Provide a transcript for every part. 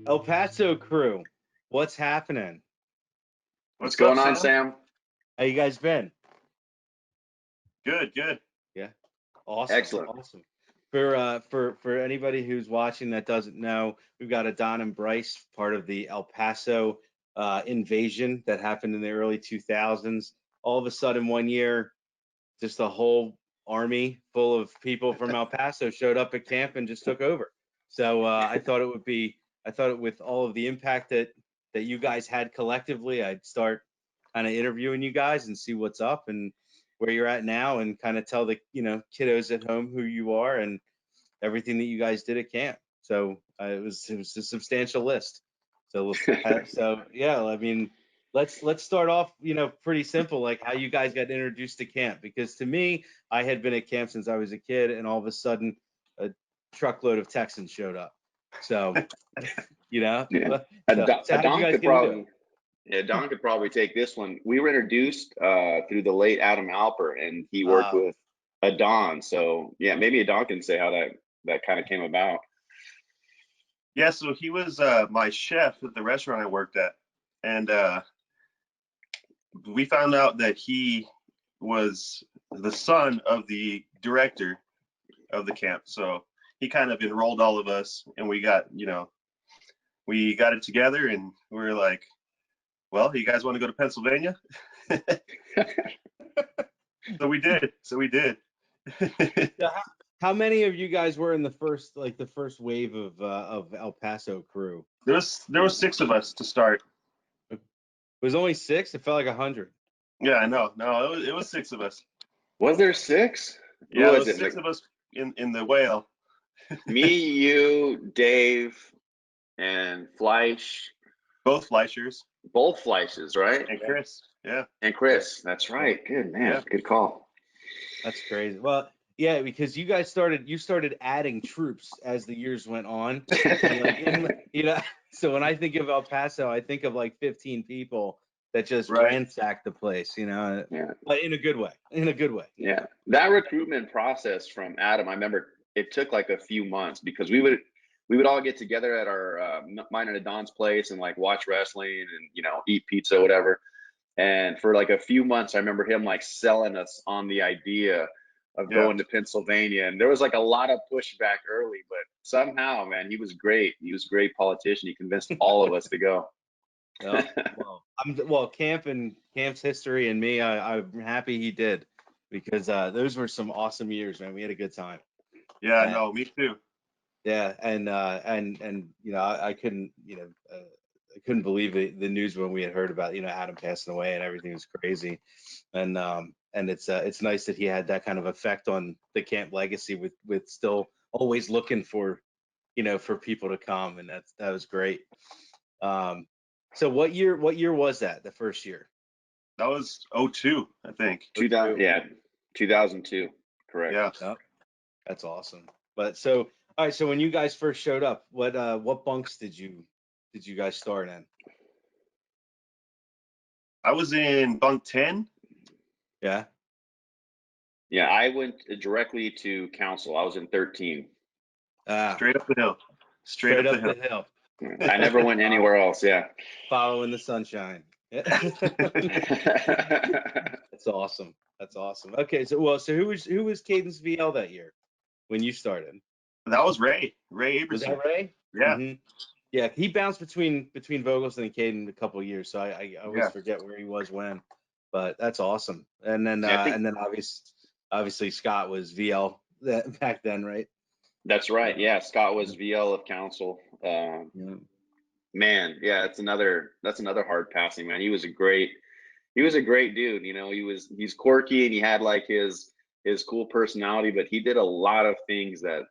El Paso crew, what's happening? What's going on, Sam? How you guys been? Good, good. Yeah, awesome, Excellent. awesome. For anybody who's watching that doesn't know, we've got Adan and Bryce, part of the El Paso invasion that happened in the early 2000s. All of a sudden, one year, just a whole army full of people from El Paso showed up at camp and just took over. So I thought with all of the impact that you guys had collectively, I'd start kind of interviewing you guys and see what's up and where you're at now, and kind of tell the kiddos at home who you are and everything that you guys did at camp. So it was a substantial list. So yeah, I mean, let's start off, pretty simple, like how you guys got introduced to camp. Because to me, I had been at camp since I was a kid, and all of a sudden, a truckload of Texans showed up. So, Yeah. So how did you guys get into it? Yeah, Don could probably take this one. We were introduced through the late Adam Alper, and he worked with Adan. So yeah, maybe Adan can say how that kind of came about. Yeah, so he was my chef at the restaurant I worked at, and we found out that he was the son of the director of the camp. So he kind of enrolled all of us, and we got it together, and we were like, well, you guys want to go to Pennsylvania? So we did. How many of you guys were in the first wave of El Paso crew? There was 6 of us to start. It was only 6? It felt like 100. Yeah, I know. No, it was 6 of us. Was there 6? Yeah, there was 6 of us in the whale. Me, you, Dave, and Fleisch. Both Fleischers. Both Fleisches, right? And Chris. Yeah. And Chris. That's right. Good man. Yeah. Good call. That's crazy. Well, yeah, because you guys started adding troops as the years went on. And so when I think of El Paso, I think of like 15 people that just ransacked the place, Yeah. But in a good way. Yeah. That recruitment process from Adam, I remember it took like a few months, because we would all get together at our mine and Adon's place and like watch wrestling and eat pizza, whatever. And for like a few months, I remember him like selling us on the idea of going to Pennsylvania. And there was like a lot of pushback early, but somehow, man, he was great. He was a great politician. He convinced all of us to go. Well, camp's history and me, I'm happy he did, because those were some awesome years, man. We had a good time. Yeah, no, me too. Yeah, and I couldn't believe the news when we had heard about Adam passing away, and everything was crazy, and it's nice that he had that kind of effect on the camp legacy with still always looking for for people to come, and that was great. So what year was that, the first year? That was 2002, I think. 2002, correct. Yeah. Oh, that's awesome. But so all right, so when you guys first showed up, what bunks did you guys start in? I was in bunk 10. Yeah. Yeah, I went directly to council. I was in 13. Straight up the hill. Straight up the hill. I never went anywhere else. Yeah. Following the sunshine. Yeah. That's awesome. Okay, so who was Cadence VL that year when you started? That was Ray Aberson. Was that Ray? Yeah. Mm-hmm. Yeah, he bounced between Vogelston and Caden a couple of years, so I always forget where he was when. But that's awesome. And then obviously Scott was VL back then, right? That's right. Yeah, Scott was VL of council. Man, yeah, that's another hard passing, man. He was a great dude. He's quirky, and he had like his cool personality, but he did a lot of things that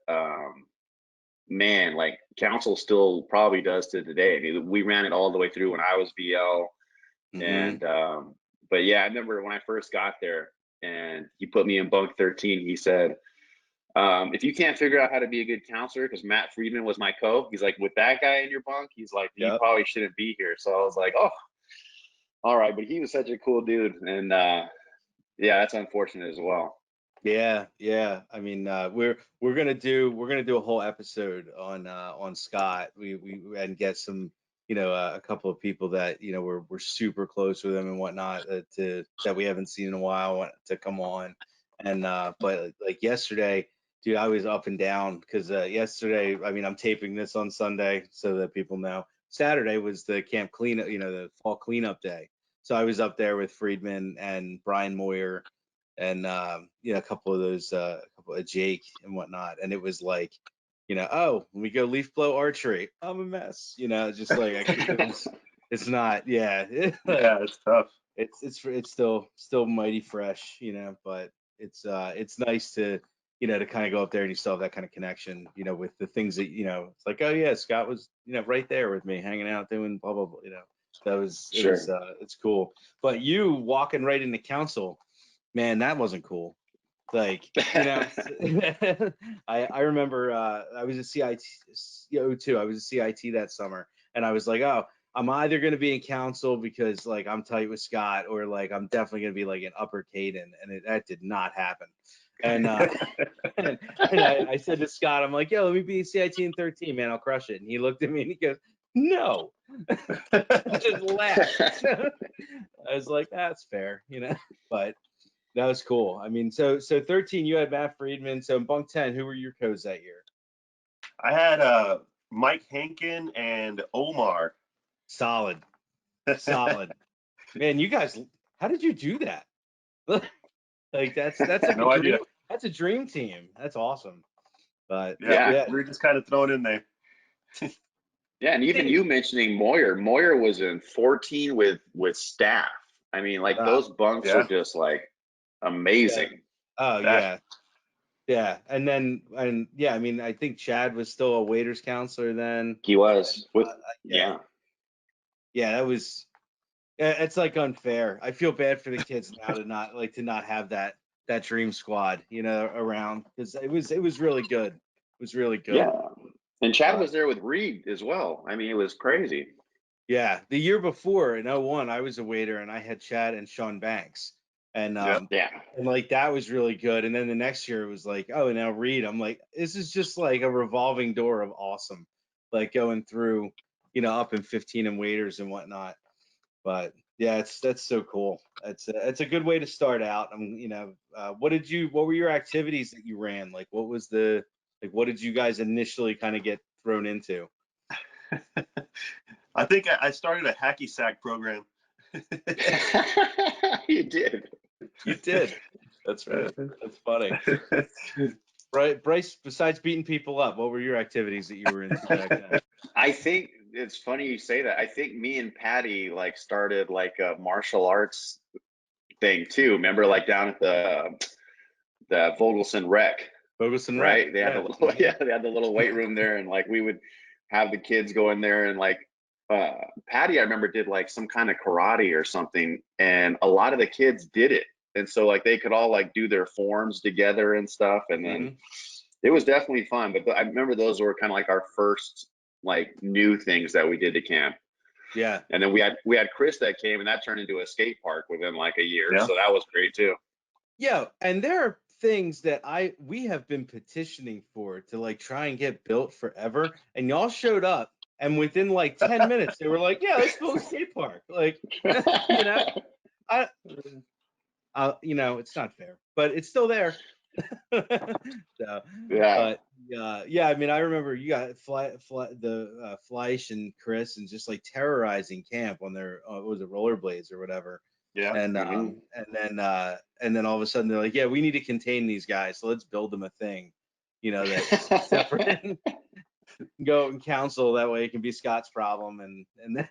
man, like council still probably does to today. I mean, we ran it all the way through when I was VL. And but yeah, I remember when I first got there and he put me in bunk 13, he said, if you can't figure out how to be a good counselor, because Matt Friedman was my he's like, with that guy in your bunk, he's like, you probably shouldn't be here. So I was like, oh, all right. But he was such a cool dude. And yeah, that's unfortunate as well. Yeah. I mean, we're gonna do a whole episode on Scott. We and get some, a couple of people that we're super close with him and whatnot, that we haven't seen in a while, to come on. And but like yesterday, dude, I was up and down because yesterday, I mean, I'm taping this on Sunday so that people know. Saturday was the camp cleanup, the fall cleanup day. So I was up there with Friedman and Brian Moyer and a couple of those, a couple of Jake and whatnot, and it was like, oh, when we go leaf blow archery, I'm a mess, just like it's not, yeah, like Yeah, it's tough. it's still mighty fresh, but it's nice to kind of go up there and you still have that kind of connection, with the things that, it's like, oh yeah, Scott was, right there with me hanging out doing blah blah blah, that was it was Sure. it's cool. But you walking right into council, man, that wasn't cool. Like, I remember I was a CIT, too. I was a CIT that summer, and I was like, oh, I'm either going to be in council because like I'm tight with Scott, or like I'm definitely going to be like an upper Caden, and that did not happen. And and I said to Scott, I'm like, yo, let me be CIT in 13, man, I'll crush it. And he looked at me and he goes, no, just laughed. I was like, that's fair, but that was cool. I mean, so 13, you had Matt Friedman. So in bunk 10, who were your codes that year? I had Mike Hankin and Omar. Solid, solid. Man, you guys, how did you do that? Like that's like a No dream. idea. That's a dream team. That's awesome. But Yeah, Yeah. yeah, we were just kind of thrown in there. Yeah, and even thing. you mentioning Moyer. Moyer was in 14 with staff. I mean, like Uh, those bunks are Yeah, just like yeah. amazing. Oh that yeah, yeah. And yeah, I mean, I think Chad was still a waiters counselor then. He And, was with yeah, yeah. yeah. That was. Yeah, it's like unfair. I feel bad for the kids now to not have that dream squad, around, because it was really good. It was really good. Yeah. And Chad But was there with Reed as well. I mean, it was crazy. yeah, the year before in '01, I was a waiter and I had Chad and Sean Banks. And yeah. Yeah. like that was really good. And then the next year it was like, oh, now Reed. I'm like, this is just like a revolving door of awesome, like going through, up in 15 and waiters and whatnot. But yeah, that's so cool. It's a good way to start out. What were your activities that you ran? Like, what did you guys initially kind of get thrown into? I think I started a hacky sack program. You did. You did. That's funny. Right, Bryce, besides beating people up, what were your activities that you were into back then? I think it's funny you say that. I think me and Patty like started like a martial arts thing too. Remember, like down at the Vogelson Rec, Bogus and Rec. right? They had the Yeah. little yeah, they had the little weight room there, and like we would have the kids go in there and like uh Patty, I remember, did like some kind of karate or something, and a lot of the kids did it. And so like they could all like do their forms together and stuff, and then Hmm. it was definitely fun. But I remember those were kind of like our first like new things that we did to camp. Yeah. And then we had Chris that came, and that turned into a skate park within like a year. Yeah. So that was great too. Yeah, and there are things that we have been petitioning for to like try and get built forever, and y'all showed up, and within like 10 minutes they were like, "Yeah, let's build a skate park." Like, you know, I, it's not fair, but it's still there. So, Yeah. but yeah, I mean, I remember you got Fleisch and Chris and just like terrorizing camp on their what was it, rollerblades or whatever. Yeah. And Hmm. and then all of a sudden they're like, yeah, we need to contain these guys, so let's build them a thing, that's separate and go and counsel. That way it can be Scott's problem, and then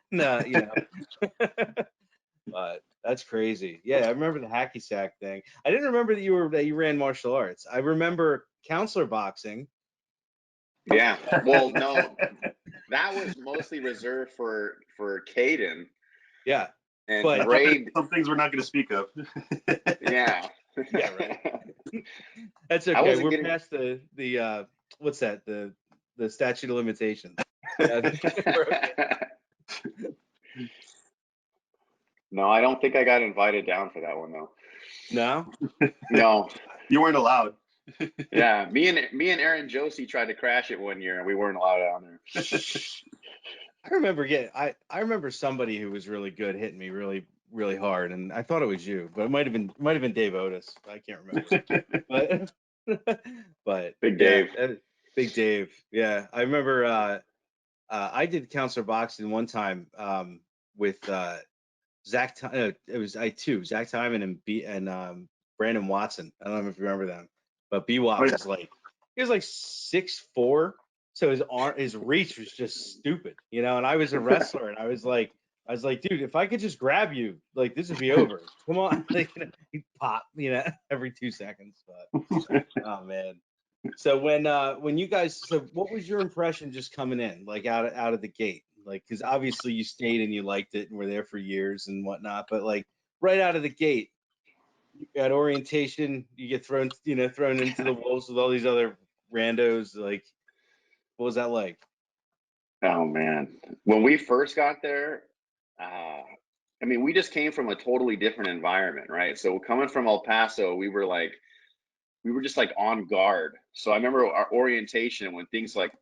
but that's crazy. Yeah, I remember the hacky sack thing. I didn't remember that you ran martial arts. I remember counselor boxing. Yeah. Well, no, that was mostly reserved for Caden Yeah, and but Braid. Some things we're not going to speak of. Yeah. yeah, right. That's I okay. wasn't We're getting. past the what's that? The statute of limitations. Yeah, we're okay. No, I don't think I got invited down for that one though. No? No. You weren't allowed. Yeah, me and Aaron Josie tried to crash it one year, and we weren't allowed on there. I remember somebody who was really good hitting me really hard, and I thought it was you, but it might have been Dave Otis. I can't remember. But Big yeah, Dave. Big Dave. Yeah, I remember I did counselor boxing one time with Zach. It was I too. Zach Timon and Brandon Watson. I don't know if you remember them, but Oh, BWAP yeah. was like he was like 6'4", so his reach was just stupid, you know. And I was a wrestler, and I was like, dude, if I could just grab you, like this would be over. Come on, like, you know, he'd pop, you know, every 2 seconds. But oh man. So when you guys, so what was your impression just coming in, like out of the gate? Like, because obviously you stayed and you liked it and were there for years and whatnot, but like right out of the gate, at orientation, you get thrown, thrown into the wolves with all these other randos. Like, what was that like? Oh man, when we first got there, I mean, we just came from a totally different environment, right? So coming from El Paso, we were just like on guard. So I remember our orientation when things like,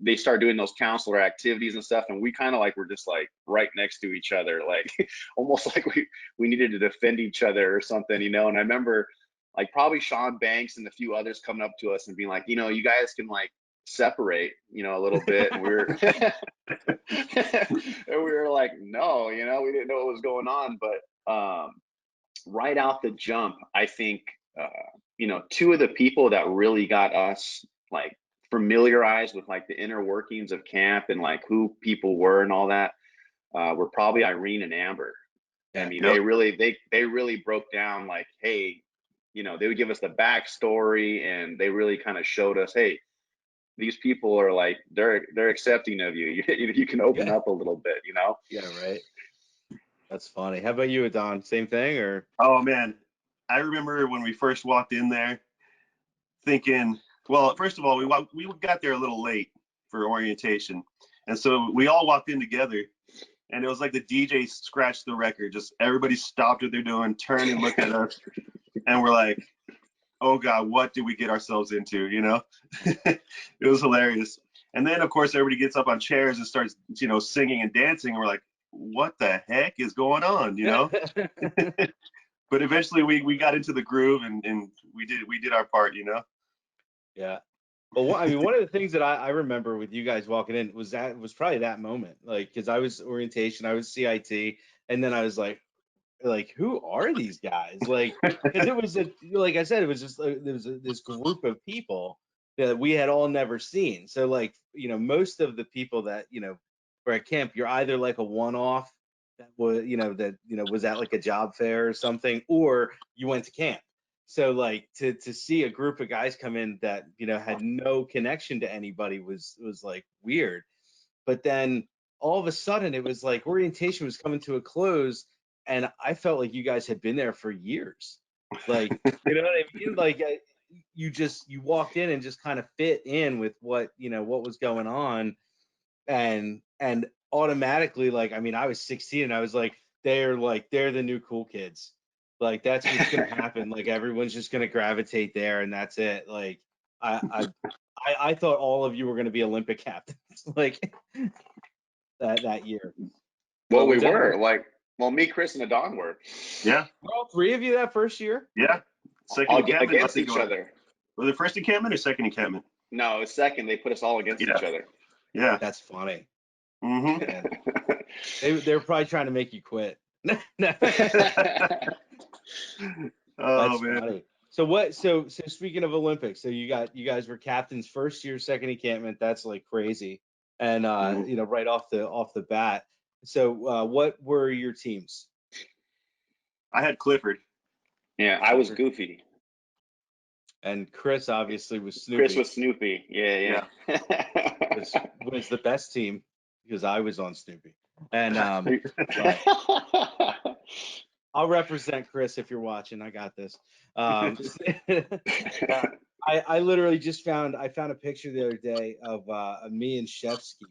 they start doing those counselor activities and stuff, and we kind of like were just like right next to each other, like almost like we needed to defend each other or something, And I remember like probably Sean Banks and a few others coming up to us and being like, you guys can like separate, a little bit, and we were and we were like, no, we didn't know what was going on, but right out the jump, I think, two of the people that really got us like familiarized with like the inner workings of camp and like who people were and all that were probably Irene and Amber. I Yeah. mean, Yep. they really broke down like, hey, they would give us the backstory, and they really kind of showed us, hey, these people are like they're accepting of you. You can open Yeah. up a little bit, Yeah. Right. That's funny. How about you, Adon? Same thing or? Oh man, I remember when we first walked in there, thinking, well, first of all, we got there a little late for orientation, and so we all walked in together, and it was like the DJ scratched the record. Just everybody stopped what they're doing, turned and looked at us, and we're like, "Oh God, what did we get ourselves into?" It was hilarious. And then, of course, everybody gets up on chairs and starts, singing and dancing, and we're like, "What the heck is going on?" But eventually, we got into the groove, and we did our part. Yeah. Well, I mean, one of the things that I remember with you guys walking in was probably that moment, like, because I was orientation, I was CIT, and then I was like, who are these guys? Like, because it was like I said, it was just there was this group of people that we had all never seen. So like, most of the people that were at camp, you're either like a one-off that was at like a job fair or something, or you went to camp. So like to see a group of guys come in that had no connection to anybody was like weird. But then all of a sudden it was like orientation was coming to a close, and I felt like you guys had been there for years. Like, you know what I mean? Like you walked in and just kind of fit in with what was going on, and automatically, like, I mean, I was 16 and I was like, they're the new cool kids. Like that's what's gonna happen. Like everyone's just gonna gravitate there, and that's it. Like I I I thought all of you were gonna be Olympic captains like that year. Well, But we was that were like, well, me, Chris, and Adon were Yeah, were all three of you that first year? yeah. Second all encampment, I against think it each other. was the first encampment or second encampment? No, second, they put us all against Yeah, each other. yeah. That's funny, Mm-hmm. man. They're probably trying to make you quit. That's Oh man. funny. So what? So speaking of Olympics, so you guys were captains first year, second encampment. That's like crazy, and Mhm. right off the bat. So what were your teams? I had Clifford. Yeah, I was Clifford Goofy. and Chris obviously was Chris Snoopy. was Snoopy. Yeah, Yeah. yeah. Was the best team because I was on Snoopy, and but I'll represent Chris if you're watching. I got this. Uh, I literally just found a picture the other day of me and Shevsky,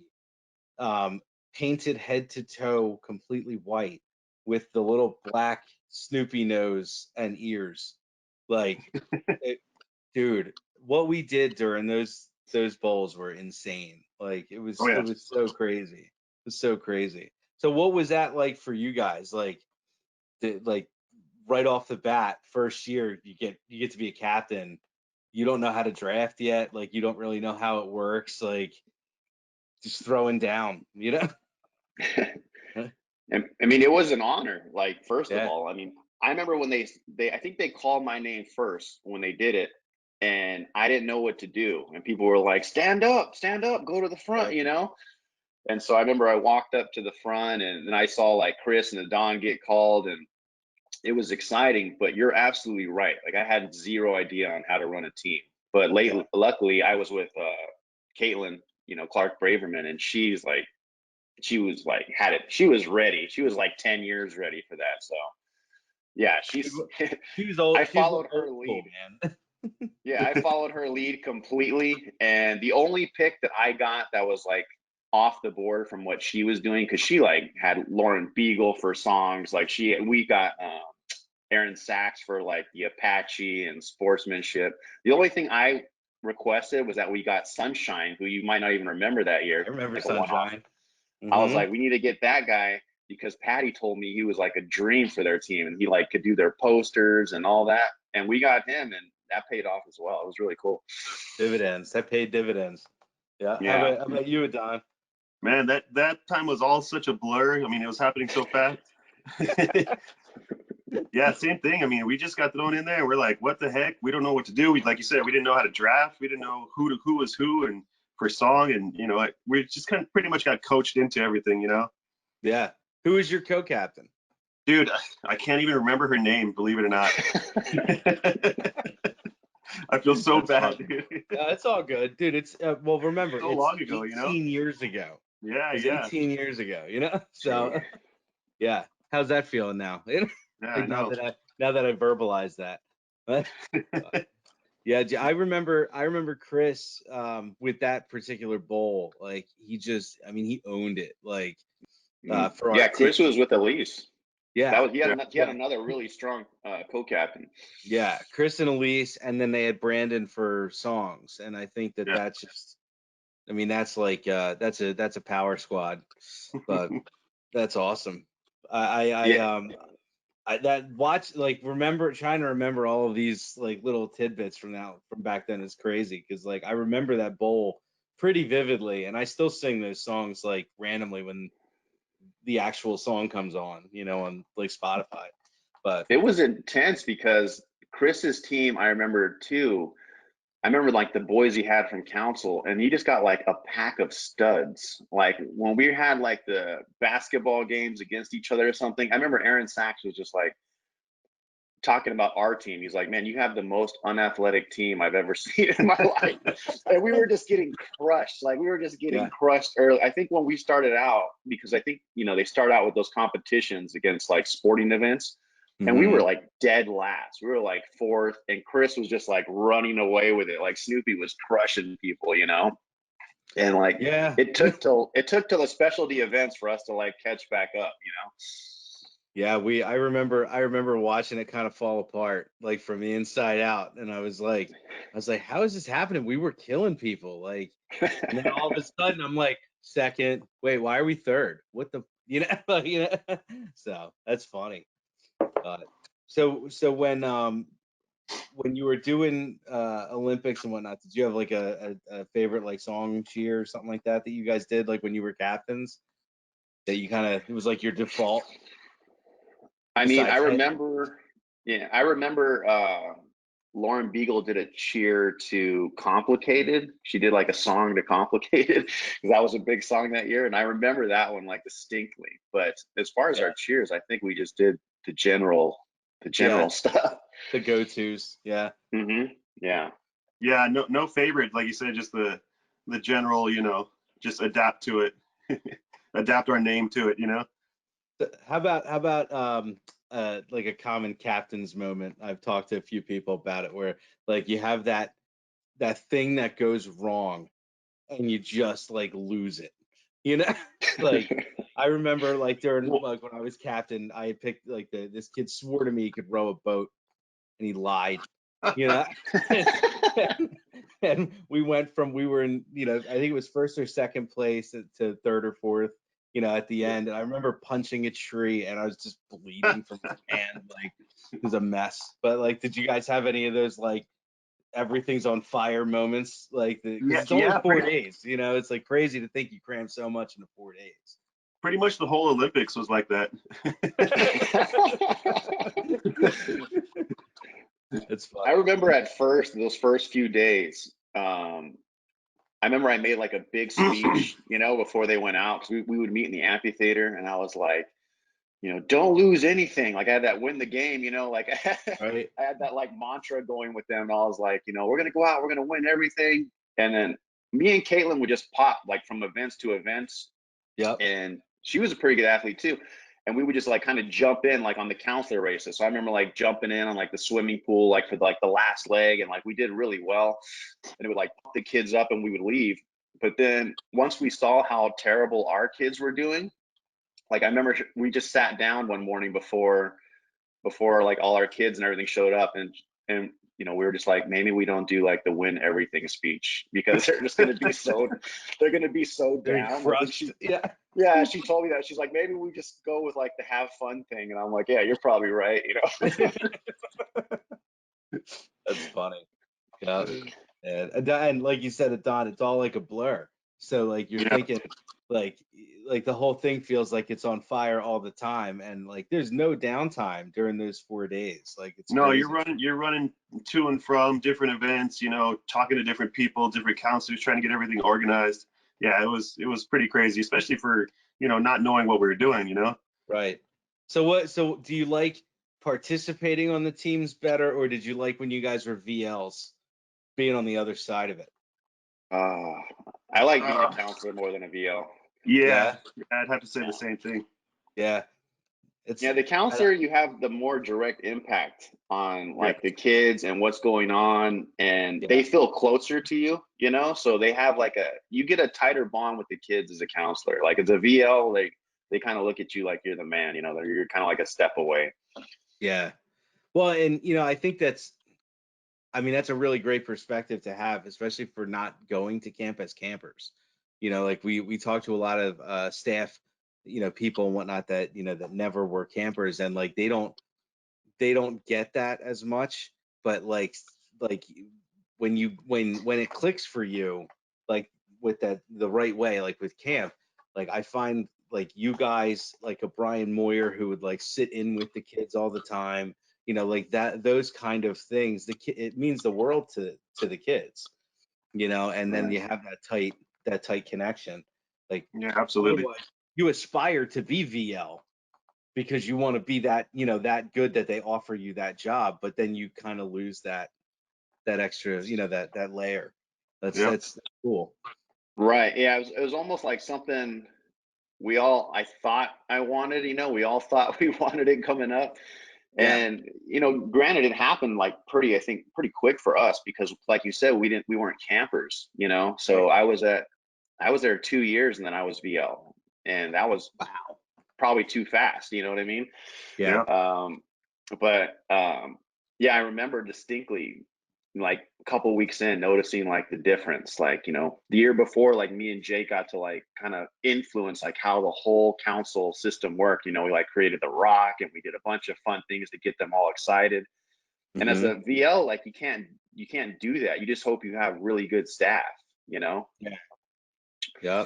um, painted head to toe completely white with the little black Snoopy nose and ears. Like, dude, what we did during those bowls were insane. Like it Oh yeah. was so crazy. It was so crazy. So what was that like for you guys? Like, like right off the bat, first year, you get to be a captain. You don't know how to draft yet. Like you don't really know how it works. Like just throwing down, you know? And I mean, it was an honor. Like, first of Yeah. all, I mean, I remember when I think they called my name first when they did it, and I didn't know what to do. And people were like, stand up, go to the front, Right. you know? And so I remember I walked up to the front, and then I saw like Chris and Adan get called, and it was exciting. But you're absolutely right. Like, I had zero idea on how to run a team. But Yeah. luckily, I was with Caitlin, Clark Braverman, and she was like had it. She was ready. She was like 10 years ready for that. So yeah, She was old. I She was followed old her school, lead. man. Yeah, I followed her lead completely. And the only pick that I got that was like off the board from what she was doing, because she like had Lauren Beagle for songs. Like we got Aaron Sachs for like the Apache and sportsmanship. The only thing I requested was that we got Sunshine, who you might not even remember that year, I remember like a one-off. Sunshine. I was Hmm. like, we need to get that guy because Patty told me he was like a dream for their team and he like could do their posters and all that. And we got him, and that paid off as well. It was really cool. Dividends. That paid dividends. Yeah. Yeah. How about you, Don? Man, that time was all such a blur. I mean, it was happening so fast. Yeah, same thing. I mean, we just got thrown in there. We're like, what the heck? We don't know what to do. Like you said, we didn't know how to draft. We didn't know who was who and for song, and we just kind of pretty much got coached into everything. Yeah. Who is your co-captain? Dude, I can't even remember her name. Believe it or not. I feel so That's bad, fun. dude. It's all good, dude. It's well, remember, So it's long ago. 18 years ago. Yeah, It was yeah, 18 years ago, you know? Gee. So, yeah. How's that feeling now? yeah. I Like know. now that I verbalized that. Yeah, I remember Chris with that particular bowl. Like I mean, he owned it. Like for our Yeah, team. Chris was with Elise. That Yeah. was he had Yeah. another really strong co-captain. Yeah, Chris and Elise, and then they had Brandon for songs, and I think that Yeah. that's just, I mean, that's like that's a power squad, but that's awesome. Yeah. I that watch like remember trying to remember all of these like little tidbits from back then is crazy because like I remember that bowl pretty vividly, and I still sing those songs like randomly when the actual song comes on, on like Spotify, but It was intense because Chris's team, I remember too. I remember like the boys he had from council, and he just got like a pack of studs. Like when we had like the basketball games against each other or something, I remember Aaron Sachs was just like talking about our team. He's like, man, you have the most unathletic team I've ever seen in my life. And we were just getting crushed. Like we were just getting yeah. crushed early. I think when we started out, because I think, they start out with those competitions against like sporting events. And we were Hmm. like dead last. We were like fourth, and Chris was just like running away with it. Like Snoopy was crushing people. And like Yeah. it took till the specialty events for us to like catch back up. Yeah, I remember watching it kind of fall apart, like from the inside out. And I was like, how is this happening? We were killing people. Like, and then all of a sudden I'm like, second, wait, why are we third? What the like, So that's funny. So when you were doing Olympics and whatnot, did you have like a favorite like song cheer or something like that you guys did like when you were captains that you kind of it was like your default I mean, I besides head? remember, yeah, I remember Lauren Beagle did a cheer to Complicated. She did like a song to Complicated because that was a big song that year. And I remember that one like distinctly. But as far as Yeah. our cheers, I think we just did the general, the Yeah, general stuff. the go-tos. Yeah. Yeah. Yeah, no favorite, like you said, just the general, just adapt to it, adapt our name to it. How about like a common captain's moment? I've talked to a few people about it where like you have that thing that goes wrong and you just like lose it. You know? Like I remember like during Well, like when I was captain, I had picked like this kid swore to me he could row a boat and he lied. you know. And we were in, I think it was first or second place to third or fourth, at the end. And I remember punching a tree and I was just bleeding from my hand. Like, it was a mess. But like, did you guys have any of those like everything's on fire moments? Like, because it's only 4 days, it's like crazy to think you crammed so much into 4 days. Pretty much the whole Olympics was like that. It's fun. I remember at first, those first few days, I remember I made like a big speech, before they went out, because we would meet in the amphitheater, and I was like, don't lose anything. Like I had that win the game, like Right. I had that like mantra going with them. And I was like, we're going to go out, we're going to win everything. And then me and Caitlin would just pop like from events to events. Yep. And she was a pretty good athlete too. And we would just like kind of jump in like on the counselor races. So I remember like jumping in on like the swimming pool, like for like the last leg. And like we did really well. And it would like pump the kids up and we would leave. But then once we saw how terrible our kids were doing, like I remember we just sat down one morning before like all our kids and everything showed up, and we were just like, maybe we don't do like the win everything speech, because they're just going to be so Very down. crushed. Yeah, she told me that. She's like, maybe we just go with like the have fun thing. And I'm like, yeah, you're probably right. That's funny. Yeah. And like you said, Don, it's all like a blur. So like you're thinking like the whole thing feels like it's on fire all the time, and like there's no downtime during those 4 days. Like it's No, crazy. you're running to and from different events, talking to different people, different counselors, trying to get everything organized. Yeah, it was pretty crazy, especially for, not knowing what we were doing, Right. So do you like participating on the teams better, or did you like when you guys were VLs being on the other side of it? I like being a counselor more than a VL. Yeah, I'd have to say the same thing. Yeah. The counselor, you have the more direct impact on like the kids and what's going on, and they feel closer to you, so they have like you get a tighter bond with the kids as a counselor. Like as a VL, they kind of look at you like you're the man, you're kind of like a step away. Yeah. Well, and I think that's a really great perspective to have, especially for not going to camp as campers. Like we talk to a lot of staff, people and whatnot that that never were campers, and like they don't get that as much. But like when it clicks for you, like with the right way, like with camp, like I find like you guys, like a Brian Moyer who would like sit in with the kids all the time, like that, those kind of things, it means the world to the kids, and then you have that tight connection. Like, yeah, absolutely. otherwise you aspire to be VL because you want to be that, that good that they offer you that job, but then you kind of lose that extra, that layer. That's cool. Right. Yeah, it was almost like something I thought I wanted, we all thought we wanted it coming up. And granted, it happened like I think pretty quick for us, because like you said, we weren't campers, so I was there 2 years, and then I was VL, and that was probably too fast, you know what I mean? Yeah. Yeah, I remember distinctly, like a couple weeks in, noticing like the difference. Like, the year before, like me and Jake got to like kind of influence like how the whole council system worked. We like created the rock, and we did a bunch of fun things to get them all excited. Mm-hmm. And as a VL, like you can't do that. You just hope you have really good staff, Yeah. Yeah.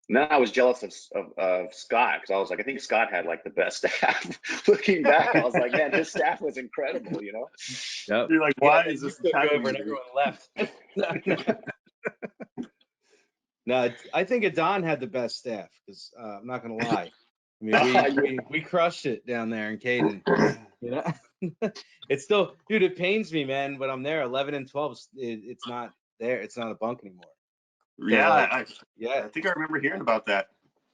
And then I was jealous of Scott, because I was like, I think Scott had like the best staff. Looking back, I was like, man, his staff was incredible, Yep. You're like, why is this happening? Over and everyone left. No, I think Adan had the best staff, because I'm not gonna lie. I mean, we crushed it down there in Caden. It's still, dude, it pains me, man. When I'm there, 11 and 12, it's not there. It's not a bunk anymore. So, Yeah, like, I think I remember hearing about that.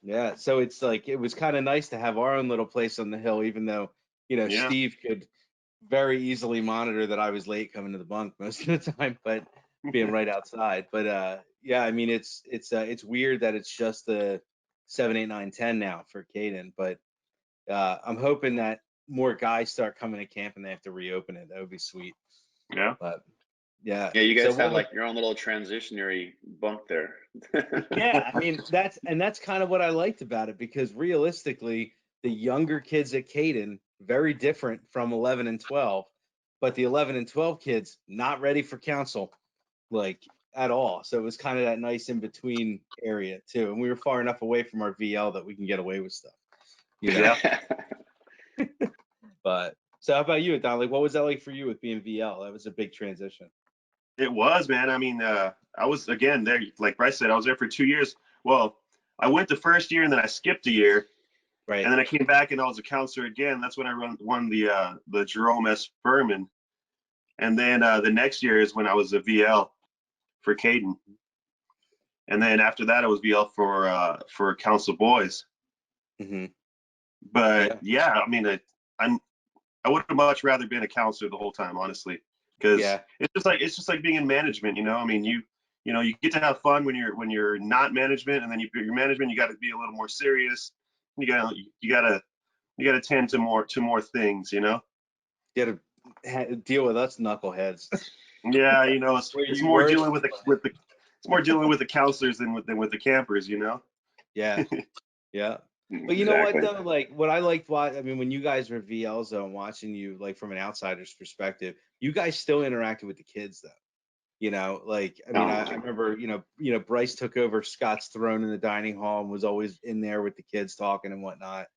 Yeah, so it's like it was kind of nice to have our own little place on the hill, even though Steve could very easily monitor that I was late coming to the bunk most of the time, but being right outside. But yeah, I mean it's weird that it's just the 7, 8, 9, 10 now for Caden, but I'm hoping that more guys start coming to camp and they have to reopen it. That would be sweet. Yeah. But yeah. Yeah, you So guys had what? like your own little transitionary bunk there. Yeah, I mean that's kind of what I liked about it, because realistically, the younger kids at Caden very different from 11 and 12, but the 11 and 12 kids not ready for council like at all. So it was kind of that nice in between area too, and we were far enough away from our VL that we can get away with stuff, you know. Yeah. But so how about you, Don? Like, what was that like for you with being VL? That was a big transition. It was, man. I mean, I was again there, like Bryce said, I was there for 2 years. Well, I went the first year and then I skipped a year, Right. and then I came back and I was a counselor again. That's when I won the Jerome S. Furman, and then the next year is when I was a VL for Caden, and then after that I was VL for Council Boys. Mm-hmm. But Yeah. yeah, I mean, I would have much rather been a counselor the whole time, honestly, because Yeah. it's just like being in management. I mean, you get to have fun when you're not management, and then you're management. You got to be a little more serious. You gotta tend to more things. You had to deal with us knuckleheads. Yeah, Were it's you more worse? dealing with the counselors than with the campers. Yeah. Yeah. But you know what Exactly. though, like what I liked, I mean, when you guys were VL zone, watching you like from an outsider's perspective, you guys still interacted with the kids though. Like I mean, I Oh, remember, Bryce took over Scott's throne in the dining hall and was always in there with the kids talking and whatnot.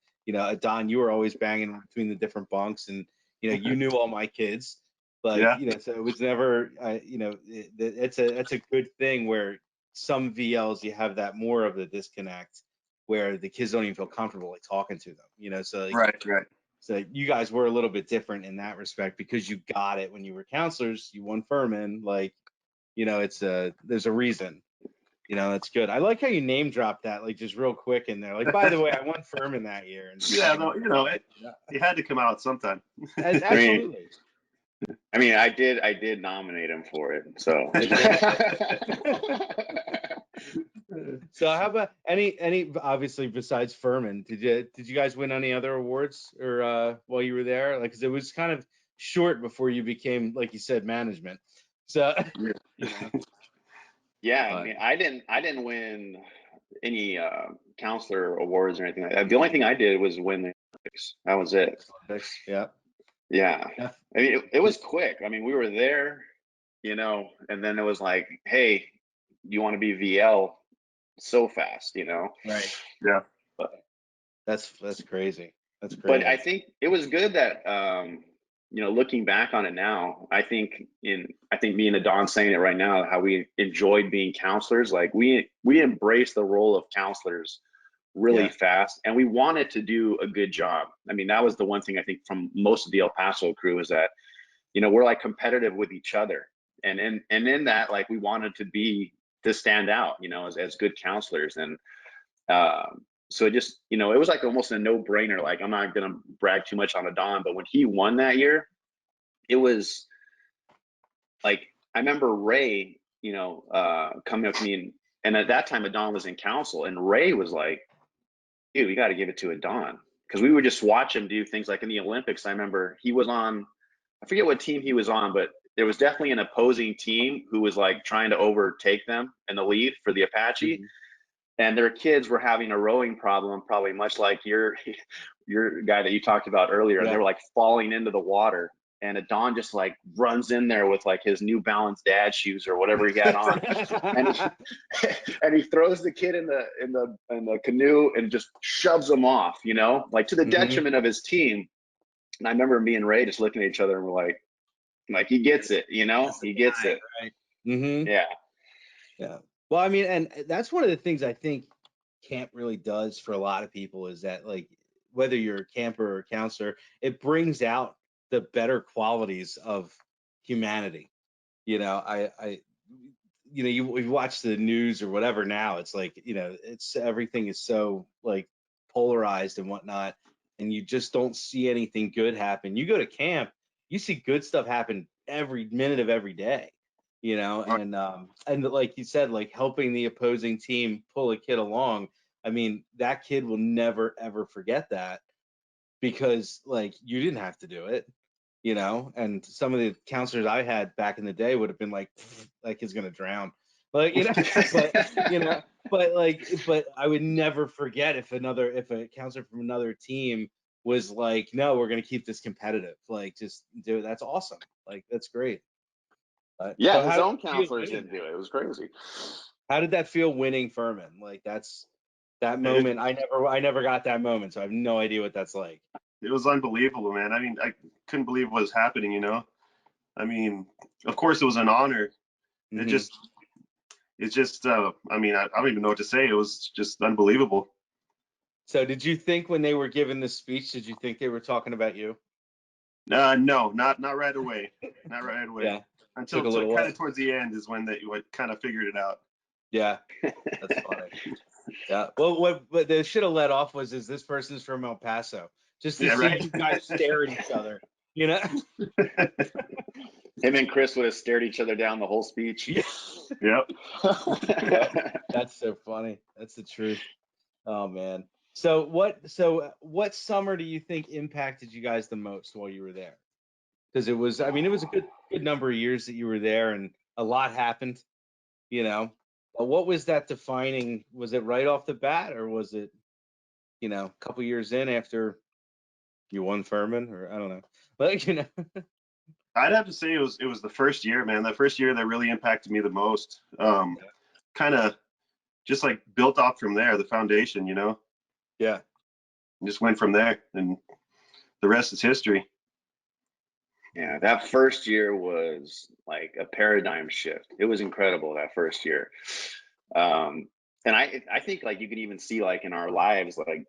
Don, you were always banging between the different bunks, and you knew all my kids. Like, Yeah, so it was never, it's a good thing where some VLs you have that more of the disconnect where the kids don't even feel comfortable like talking to them. So like, right, right. so you guys were a little bit different in that respect because you got it when you were counselors. You won Furman, like, there's a reason. It's good. I like how you name dropped that, like just real quick in there. Like, by the way, I won Furman that year, and Yeah, though, yeah, it had to come out sometime. I mean, absolutely. I did nominate him for it. So. So how about any obviously besides Furman, did you guys win any other awards or while you were there? Like, 'cause it was kind of short before you became, like you said, management. So Yeah. you know, Yeah, I but mean, I didn't win any counselor awards or anything like that. The only thing I did was win the Olympics. That was it. yeah. Yeah. Yeah. I mean, it was quick. I mean, we were there, and then it was like, hey, you want to be VL so fast. Right. Yeah. But That's crazy. That's but I crazy. think it was good that looking back on it now, I think me and Adon saying it right now, how we enjoyed being counselors. Like we embraced the role of counselors really Yeah. fast, and we wanted to do a good job. I mean, that was the one thing I think from most of the El Paso crew, is that we're like competitive with each other, and in that, like, we wanted to stand out, as good counselors. And so it just, it was like almost a no-brainer. Like, I'm not gonna brag too much on Adon, but when he won that year, it was like, I remember Ray, coming up to me, and at that time Adon was in council, and Ray was like, dude, we got to give it to Adon, because we would just watch him do things like in the Olympics. I remember he was on, I forget what team he was on, but there was definitely an opposing team who was like trying to overtake them in the lead for the Apache, Mhm. and their kids were having a rowing problem, probably much like your guy that you talked about earlier, and they Yeah. were like falling into the water. And Adon just like runs in there with like his New Balance dad shoes or whatever he had on, and he and he throws the kid in the canoe and just shoves him off, like to the Hmm. detriment of his team. And I remember me and Ray just looking at each other and we're like he gets it, That's the he gets guy, it. right? Hmm. Yeah. Yeah. Well, I mean, and that's one of the things I think camp really does for a lot of people, is that, like, whether you're a camper or a counselor, it brings out the better qualities of humanity. You watch the news or whatever now, it's like, it's everything is so like polarized and whatnot, and you just don't see anything good happen. You go to camp, you see good stuff happen every minute of every day, Right. and like you said, like helping the opposing team pull a kid along. I mean, that kid will never ever forget that, because like you didn't have to do it. you know, and some of the counselors I had back in the day would have been like he's gonna drown, like, you know, but you know, but I would never forget if a counselor from another team was like, no, we're gonna keep this competitive, like, just do it. That's awesome, like, that's great. Yeah, So his how did own it feel counselors winning didn't that? do it. It was crazy. How did that feel winning Furman? Like, that It, moment. I never got that moment, so I have no idea what that's like. it was unbelievable, man. I mean, I couldn't believe what was happening, you know. I mean, of course it was an honor. It Hmm. just it's just I mean, I don't even know what to say. It was just unbelievable. So did you think when they were giving this speech, did you think they were talking about you? No, not right away. Not right away. Yeah, took Until a little kind while. of towards the end is when they kind of figured it out. Yeah, that's funny. Yeah. Well, what they should have let off was, is this person's from El Paso, just to Yeah, see right. you guys stare at each other, you know? Him and Chris would have stared each other down the whole speech. Yeah. Yep. Yep. That's so funny. That's the truth. Oh man. So what summer do you think impacted you guys the most while you were there? Because it was, I mean, it was a good number of years that you were there, and a lot happened, you know. But what was that defining? Was it right off the bat, or was it, you know, a couple years in after you won Furman, or I don't know. Like, you know. I'd have to say it was the first year, man. The first year that really impacted me the most. Kind of just like built off from there, the foundation, you know. Yeah. Just went from there, and the rest is history. Yeah, that first year was like a paradigm shift. It was incredible that first year. Um, and I think like you can even see like in our lives, like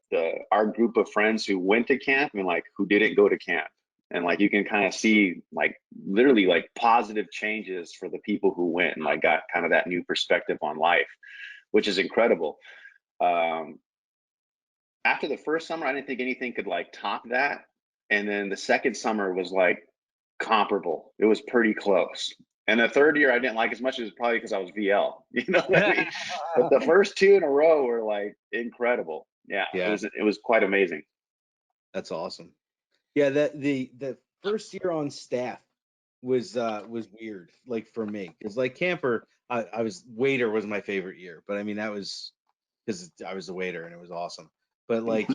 our group of friends who went to camp and like who didn't go to camp. And like you can kind of see like literally like positive changes for the people who went and like got kind of that new perspective on life, which is incredible. Um, After the first summer, I didn't think anything could like top that. And then the second summer was like comparable. It was pretty close. And the third year I didn't like as much as probably because I was VL. You know what I mean? But the first two in a row were like incredible. Yeah, Yeah, it was quite amazing. that's awesome. Yeah, the first year on staff was weird, like for me, because like camper, I was waiter was my favorite year, but I mean that was because I was a waiter and it was awesome. But like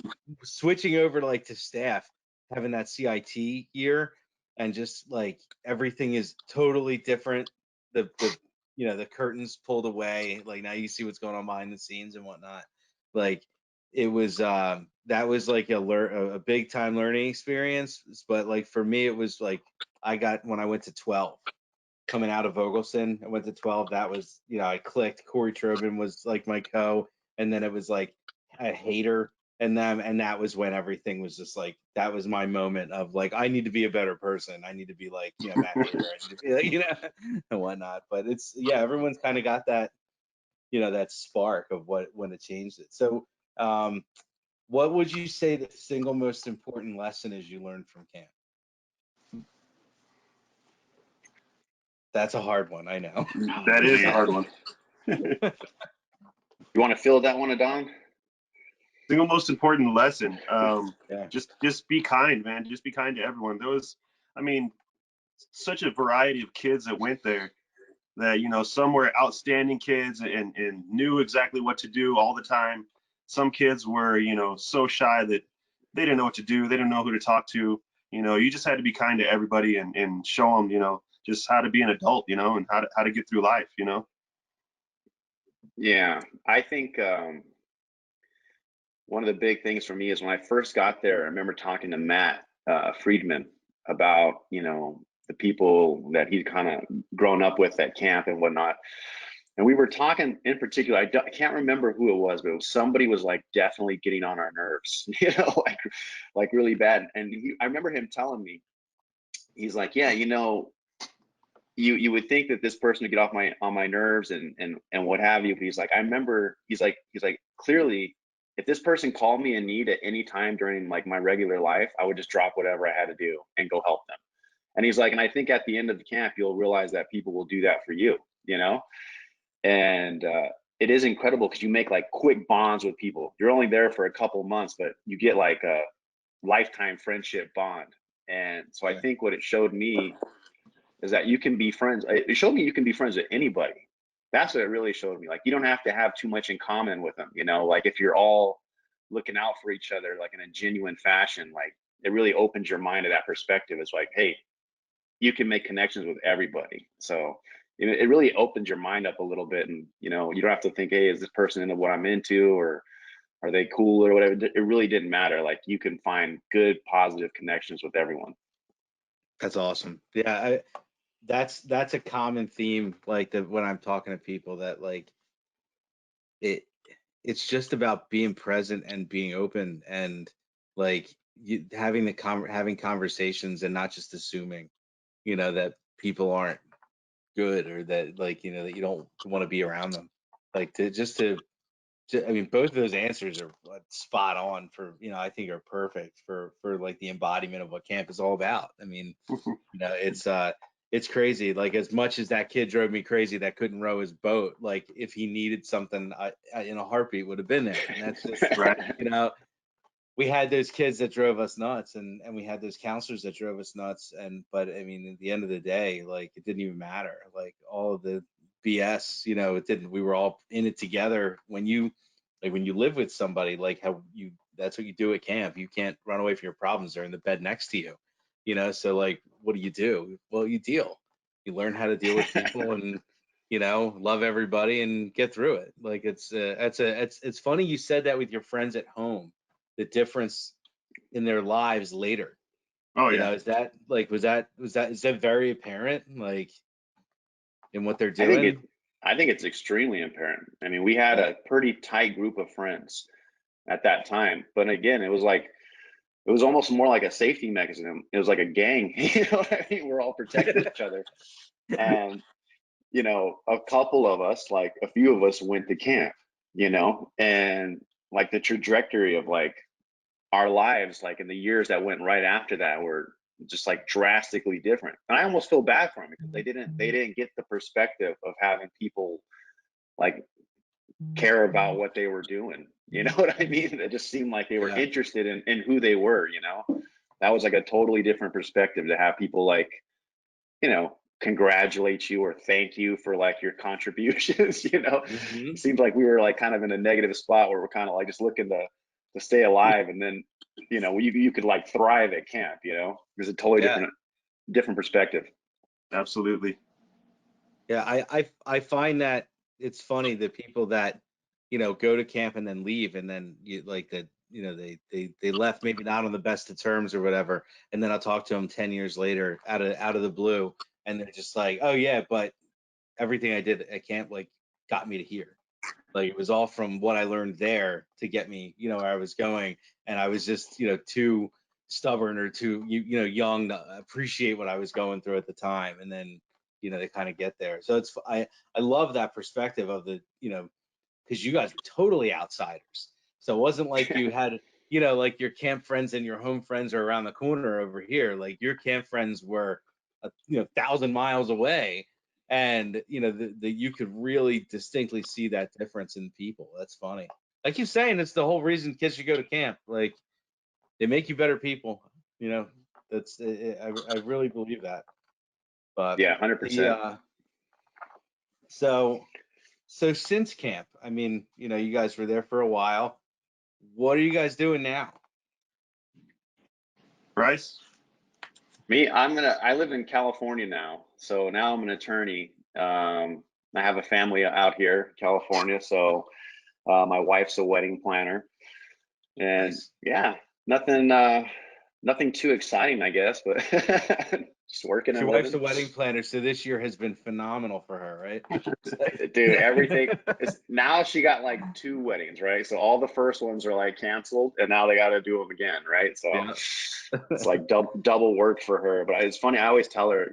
switching over to like to staff, having that CIT year, and just like everything is totally different. The you know, the curtains pulled away. Like now you see what's going on behind the scenes and whatnot. Like it was that was like a big time learning experience. But like for me, it was like I got when I went to 12 coming out of Vogelson. I went to 12. That was, you know, I clicked. Corey Trobin was like my co, and then it was like a hater, and them, and that was when everything was just like that was my moment of like I need to be a better person. I need to be like, you know, Matt Hater. I need to be like, you know, and whatnot. But it's, yeah, everyone's kind of got that, you know, that spark of what when it changed it. So, what would you say the single most important lesson is you learned from camp? That's a hard one, I know. Oh That is a man. hard one. You want to fill that one, Adon? Single most important lesson. Yeah. Just be kind, man. Just be kind to everyone. There was, I mean, such a variety of kids that went there that, you know, some were outstanding kids and knew exactly what to do all the time. Some kids were, you know, so shy that they didn't know what to do. They didn't know who to talk to. You know, you just had to be kind to everybody and show them, you know, just how to be an adult, you know, and how to get through life, you know. Yeah, I think one of the big things for me is when I first got there, I remember talking to Matt Friedman about, you know, the people that he'd kind of grown up with at camp and whatnot. And we were talking in particular, I can't remember who it was, but it was somebody was like definitely getting on our nerves, you know, like really bad. And I remember him telling me, he's like, yeah, you know, you would think that this person would get off my on my nerves and what have you, but he's like, I remember, he's like clearly if this person called me in need at any time during like my regular life, I would just drop whatever I had to do and go help them. And he's like, and I think at the end of the camp you'll realize that people will do that for you, you know. And it is incredible because you make like quick bonds with people. You're only there for a couple months, but you get like a lifetime friendship bond. And so I think what it showed me is that you can be friends. It showed me you can be friends with anybody. That's what it really showed me. Like, you don't have to have too much in common with them, like if you're all looking out for each other, like in a genuine fashion, like it really opens your mind to that perspective. It's like, hey, you can make connections with everybody. So it really opens your mind up a little bit. And, you don't have to think, hey, is this person into what I'm into, or are they cool or whatever? It really didn't matter. Like, you can find good, positive connections with everyone. That's awesome. Yeah, that's a common theme. Like when I'm talking to people, that like it's just about being present and being open, and like having having conversations and not just assuming, that people aren't good, or that like that you don't want to be around them. Like I mean, both of those answers are spot on for, I think are perfect for like the embodiment of what camp is all about. I mean, it's crazy. Like, as much as that kid drove me crazy that couldn't row his boat, like if he needed something, I in a heartbeat would have been there. And that's just, Right. we had those kids that drove us nuts, and we had those counselors that drove us nuts. But I mean, at the end of the day, like, it didn't even matter. Like, all of the BS, it didn't. We were all in it together. When you live with somebody, like that's what you do at camp. You can't run away from your problems. They're in the bed next to you, So like, what do? Well, you deal. You learn how to deal with people, and love everybody and get through it. Like, it's funny you said that with your friends at home, the difference in their lives later. Oh yeah. Is that like, is that very apparent, like, in what they're I think it. doing? I think it's extremely apparent. I mean, we had Yeah. a pretty tight group of friends at that time, but again, it was almost more like a safety mechanism. It was like a gang. You know what I mean? We're all protecting each other, and a couple of us, like a few of us, went to camp. And like the trajectory of like our lives, like in the years that went right after that, were just like drastically different. And I almost feel bad for them because they didn't get the perspective of having people like care about what they were doing. You know what I mean? It just seemed like they were Yeah. interested in who they were. That was like a totally different perspective, to have people like, congratulate you or thank you for like your contributions. It seems like we were like kind of in a negative spot where we're kind of like just looking to stay alive, and then you could like thrive at camp. There's a totally Yeah. different perspective. Absolutely. Yeah, I find that it's funny, the people that go to camp and then leave, and then you like that, they left maybe not on the best of terms or whatever, and then I'll talk to them 10 years later out of the blue, and they're just like, oh yeah, but everything I did at camp like got me to here. Like, it was all from what I learned there to get me, where I was going, and I was just too stubborn or too young to appreciate what I was going through at the time, and then they kind of get there. So I love that perspective of the because you guys were totally outsiders. So it wasn't like you had like your camp friends and your home friends are around the corner over here. Like, your camp friends were 1,000 miles away, and you could really distinctly see that difference in people. That's funny. Like you're saying, it's the whole reason kids should go to camp. Like, they make you better people. That's I really believe that. But Yeah, the 100%. so since camp, I mean, you guys were there for a while. What are you guys doing now? Bryce? Me, I live in California now. So now I'm an attorney. I have a family out here, California. So my wife's a wedding planner, and Nice. yeah, nothing too exciting, I guess, but just working So and your wife's living. a wedding planner, so this year has been phenomenal for her, right? Dude, everything is now, she got like two weddings, right? So all the first ones are like canceled, and now they got to do them again, right? So Yeah. it's like double work for her. But it's funny, I always tell her,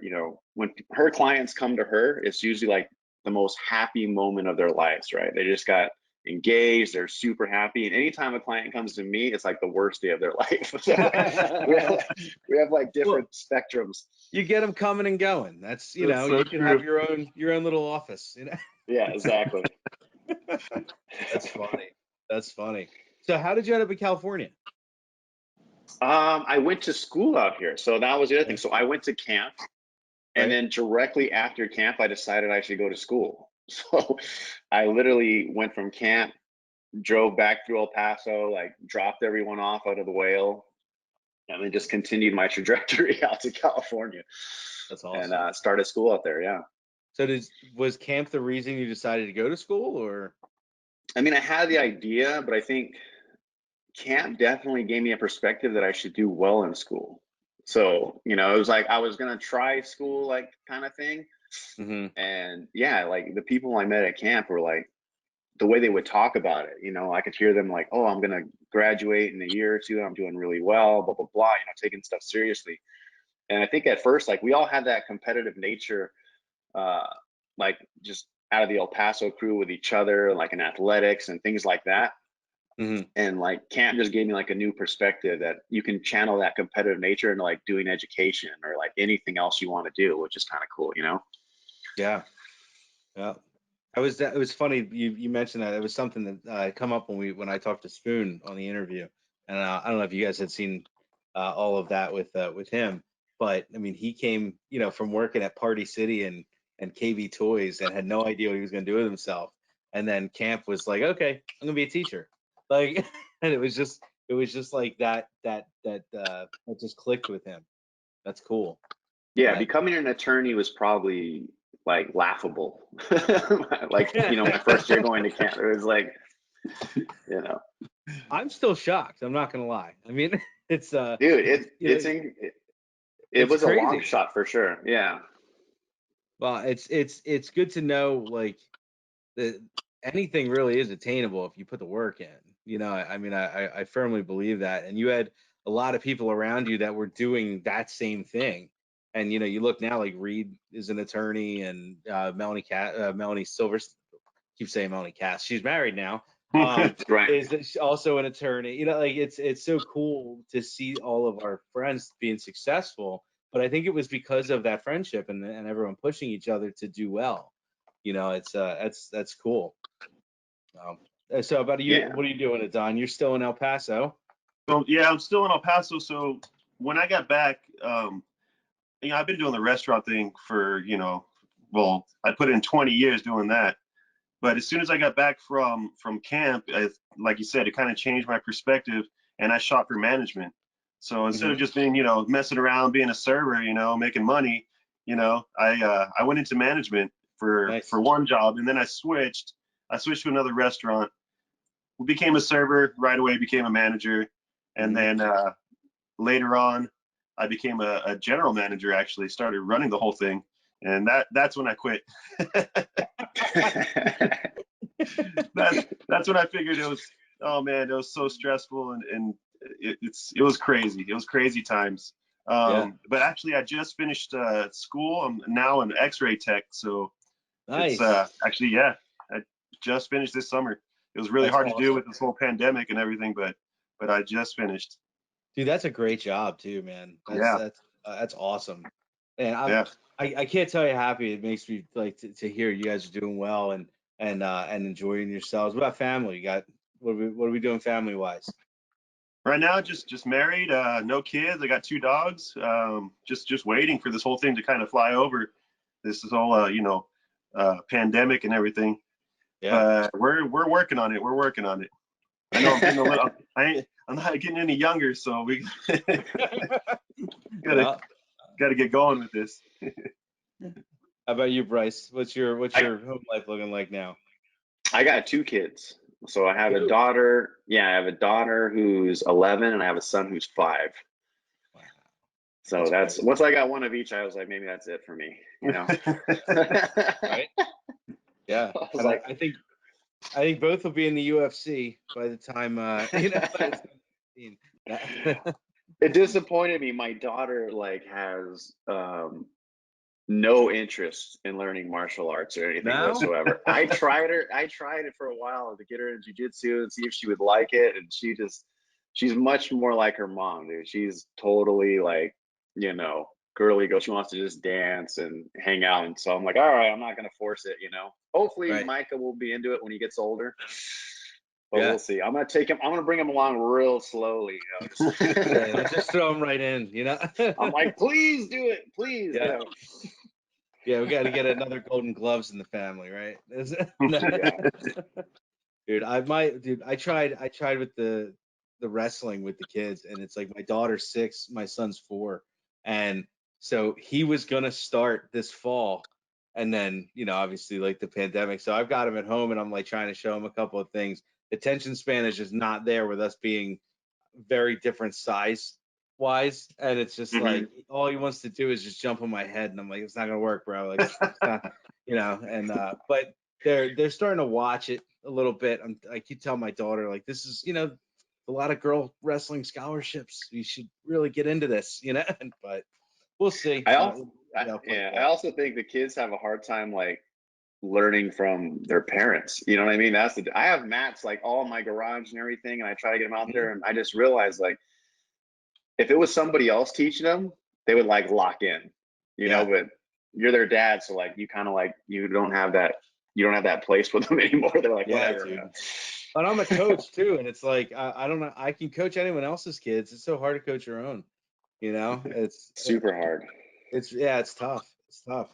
when her clients come to her, it's usually like the most happy moment of their lives, right? They just got engaged, they're super happy. And anytime a client comes to me, it's like the worst day of their life. So we have like Well, different spectrums. you get them coming and going. That's, That's so you can have true. your own little office. Yeah, exactly. That's funny. That's funny. So how did you end up in California? I went to school out here, so that was the other thing. Yeah. So I went to camp, and Right. then directly after camp, I decided I should go to school. So I literally went from camp, drove back through El Paso, like dropped everyone off out of the whale, and then just continued my trajectory out to California That's and awesome. started school out there. Yeah. So was camp the reason you decided to go to school, or? I mean, I had the idea, but I think camp definitely gave me a perspective that I should do well in school. So, you know, it was like I was gonna try school, like kind of thing. Hmm. And yeah, like the people I met at camp were like, the way they would talk about it, you know, I could hear them like, oh, I'm gonna graduate in a year or two, I'm doing really well, blah blah blah, you know, taking stuff seriously. And I think at first, like we all had that competitive nature, uh, like just out of the El Paso crew with each other, like in athletics and things like that. Hmm. And like camp just gave me like a new perspective that you can channel that competitive nature into like doing education or like anything else you want to do, which is kind of cool, you know? Yeah. Yeah. It was funny you mentioned that. It was something that come up when I talked to Spoon on the interview, and I don't know if you guys had seen all of that with him, but I mean he came from working at Party City and KB Toys and had no idea what he was going to do with himself, and then camp was like, okay, I'm gonna be a teacher, like, and it was just like that just clicked with him. That's cool, Yeah, but becoming an attorney was probably like laughable. Like, you know, my first year going to camp, it was like, you know, I'm still shocked. I'm not gonna lie. I mean, it's dude, it it's was a long crazy. shot for sure. Yeah. Well, it's good to know like that anything really is attainable if you put the work in. I mean, I firmly believe that. And you had a lot of people around you that were doing that same thing. And you look now like Reed is an attorney, and Melanie Silver, keep saying Melanie Cass. She's married now. Right. Is also an attorney. Like it's so cool to see all of our friends being successful. But I think it was because of that friendship and everyone pushing each other to do well. It's that's cool. So about you, Yeah. what are you doing, Don? You're still in El Paso. So yeah, I'm still in El Paso. So when I got back, I've been doing the restaurant thing for, well, I put in 20 years doing that. But as soon as I got back from camp, like you said, it kind of changed my perspective, and I shot for management. So instead Hmm. of just being, messing around being a server, making money, I went into management for Nice. one job, and then I switched. I switched to another restaurant. Became a server right away. Became a manager, and Hmm. then later on, I became a general manager. Actually, started running the whole thing, and that's when I quit. That's when I figured it was. Oh man, it was so stressful, and it was crazy. It was crazy times. Yeah. But actually, I just finished school. I'm now an X-ray tech, so it's Nice. actually, yeah, I just finished this summer. It was really That's hard to do awesome. with this whole pandemic and everything, but I just finished. Dude, that's a great job too, man. That's Yeah, that's awesome. And yeah. I can't tell you how happy it makes me like to hear you guys are doing well and enjoying yourselves. What about family? You got what are we doing family wise? Right now, just married, no kids. I got two dogs. Just waiting for this whole thing to kind of fly over. This is all pandemic and everything. Yeah. But we're working on it. We're working on it. I know I'm getting a little. I'm not getting any younger, so we gotta Yeah. gotta get going with this. How about you, Bryce? What's I your home life looking like now? I got two kids. So I have a Two. daughter. Yeah, I have a daughter who's 11 and I have a son who's 5. Wow, So that's that's crazy, once I got one of each, I was like, maybe that's it for me, you know. I right? Yeah. was And like, I think both will be in the UFC by the time by the time 15. it disappointed me. My daughter like has no interest in learning martial arts or anything No? whatsoever. I tried it for a while to get her in jujitsu and see if she would like it, and she's much more like her mom, dude. She's totally like, you know, girly girl. She wants to just dance and hang out, and so I'm like, all right, I'm not gonna force it, you know. Hopefully, Right. Micah will be into it when he gets older. But we'll see. I'm gonna bring him along real slowly. Yeah, just throw him right in, you know. I'm like, please do it, please. Yeah. Yeah, we got to get another Golden Gloves in the family, right? Dude, I tried with the wrestling with the kids, and it's like my daughter's 6, my son's 4, and so he was gonna start this fall, and then obviously like the pandemic, so I've got him at home, and I'm like trying to show him a couple of things. Attention span is just not there with us being very different size wise, and it's just like all he wants to do is just jump on my head, and I'm like, it's not gonna work, bro. Like, it's not, and but they're starting to watch it a little bit. I keep telling my daughter, like, this is a lot of girl wrestling scholarships. You should really get into this, but we'll see. I also, I I also think the kids have a hard time like learning from their parents. You know what I mean? I have mats like all in my garage and everything, and I try to get them out there, and I just realized like if it was somebody else teaching them, they would like lock in, but you're their dad, so like you kind of like you don't have that place with them anymore. They're like, whatever. Dude. But I'm a coach too, and it's like I don't know. I can coach anyone else's kids. It's so hard to coach your own. It's super hard. It's tough. It's tough.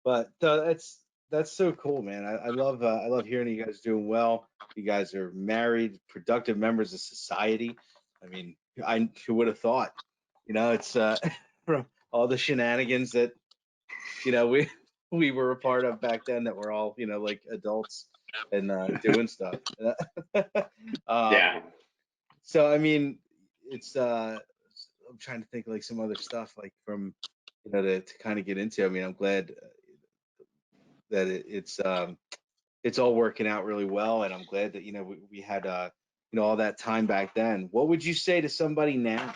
But that's so cool, man. I love hearing you guys doing well. You guys are married, productive members of society. I mean, who would have thought? It's from all the shenanigans that we were a part of back then, that we're all like adults and doing stuff. Yeah. So I mean, it's I'm trying to think like some other stuff like from to kind of get into. I mean, I'm glad that it's all working out really well, and I'm glad that we had all that time back then. What would you say to somebody now?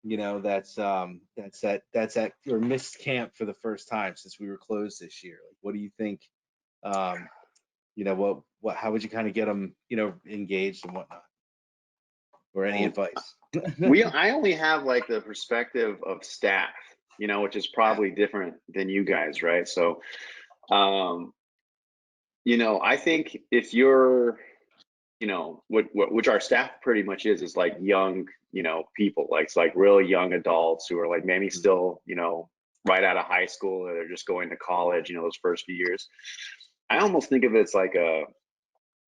That's at your missed camp for the first time since we were closed this year. Like, what do you think? What how would you kind of get them engaged and whatnot, or any advice? I only have like the perspective of staff, which is probably different than you guys, right? So I think if you're which our staff pretty much is like young people, like it's like real young adults who are like maybe still right out of high school, or they're just going to college, those first few years. I almost think of it as like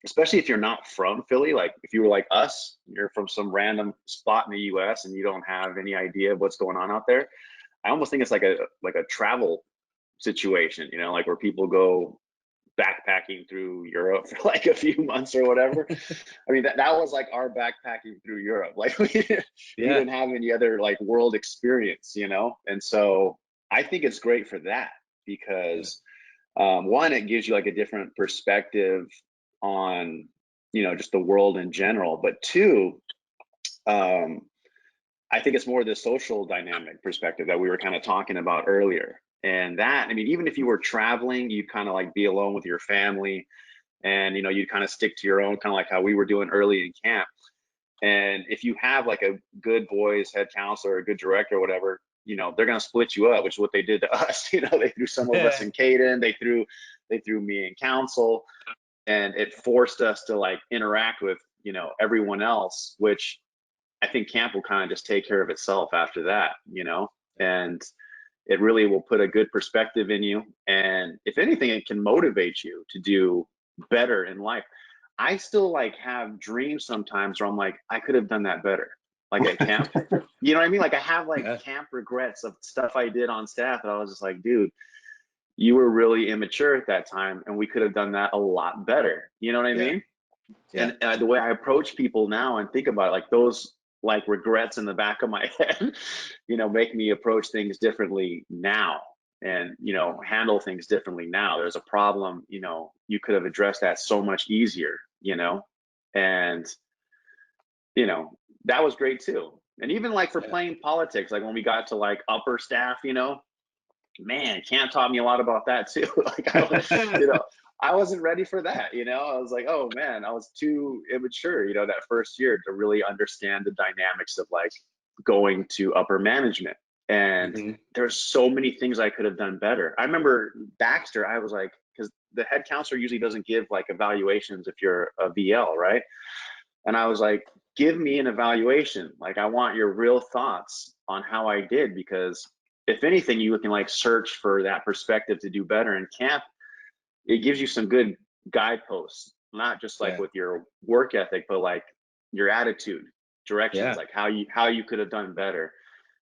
especially if you're not from Philly, like if you were like us, you're from some random spot in the US and you don't have any idea of what's going on out there. I almost think it's like a travel situation, like where people go backpacking through Europe for like a few months or whatever. I mean, that was like our backpacking through Europe. Like we didn't have any other like world experience, And so I think it's great for that because one, it gives you like a different perspective on, just the world in general. But two, I think it's more the social dynamic perspective that we were kind of talking about earlier. And that, I mean, even if you were traveling, you'd kind of like be alone with your family, and you'd kind of stick to your own, kind of like how we were doing early in camp. And if you have like a good boys head counselor or a good director or whatever, they're going to split you up, which is what they did to us. They threw some of us in Caden, they threw me in council, and it forced us to like interact with everyone else, which I think camp will kind of just take care of itself after that, and it really will put a good perspective in you. And if anything, it can motivate you to do better in life. I still like have dreams sometimes where I'm like, I could have done that better, like at camp. You know what I mean? Like I have like camp regrets of stuff I did on staff, and I was just like, dude, you were really immature at that time, and we could have done that a lot better. You know what I mean? Yeah. And the way I approach people now and think about it, like those like regrets in the back of my head, make me approach things differently now, and handle things differently now. There's a problem, you could have addressed that so much easier, and that was great too. And even like for playing politics, like when we got to like upper staff, man, camp taught me a lot about that too. Like I wasn't ready for that. I was like, oh man, I was too immature, that first year to really understand the dynamics of like going to upper management. And there's so many things I could have done better. I remember Baxter, I was like, because the head counselor usually doesn't give like evaluations if you're a VL, right? And I was like, give me an evaluation. Like, I want your real thoughts on how I did, because if anything, you can like search for that perspective to do better in camp. It gives you some good guideposts, not just like Yeah. with your work ethic, but like your attitude, directions, Yeah. like how you could have done better.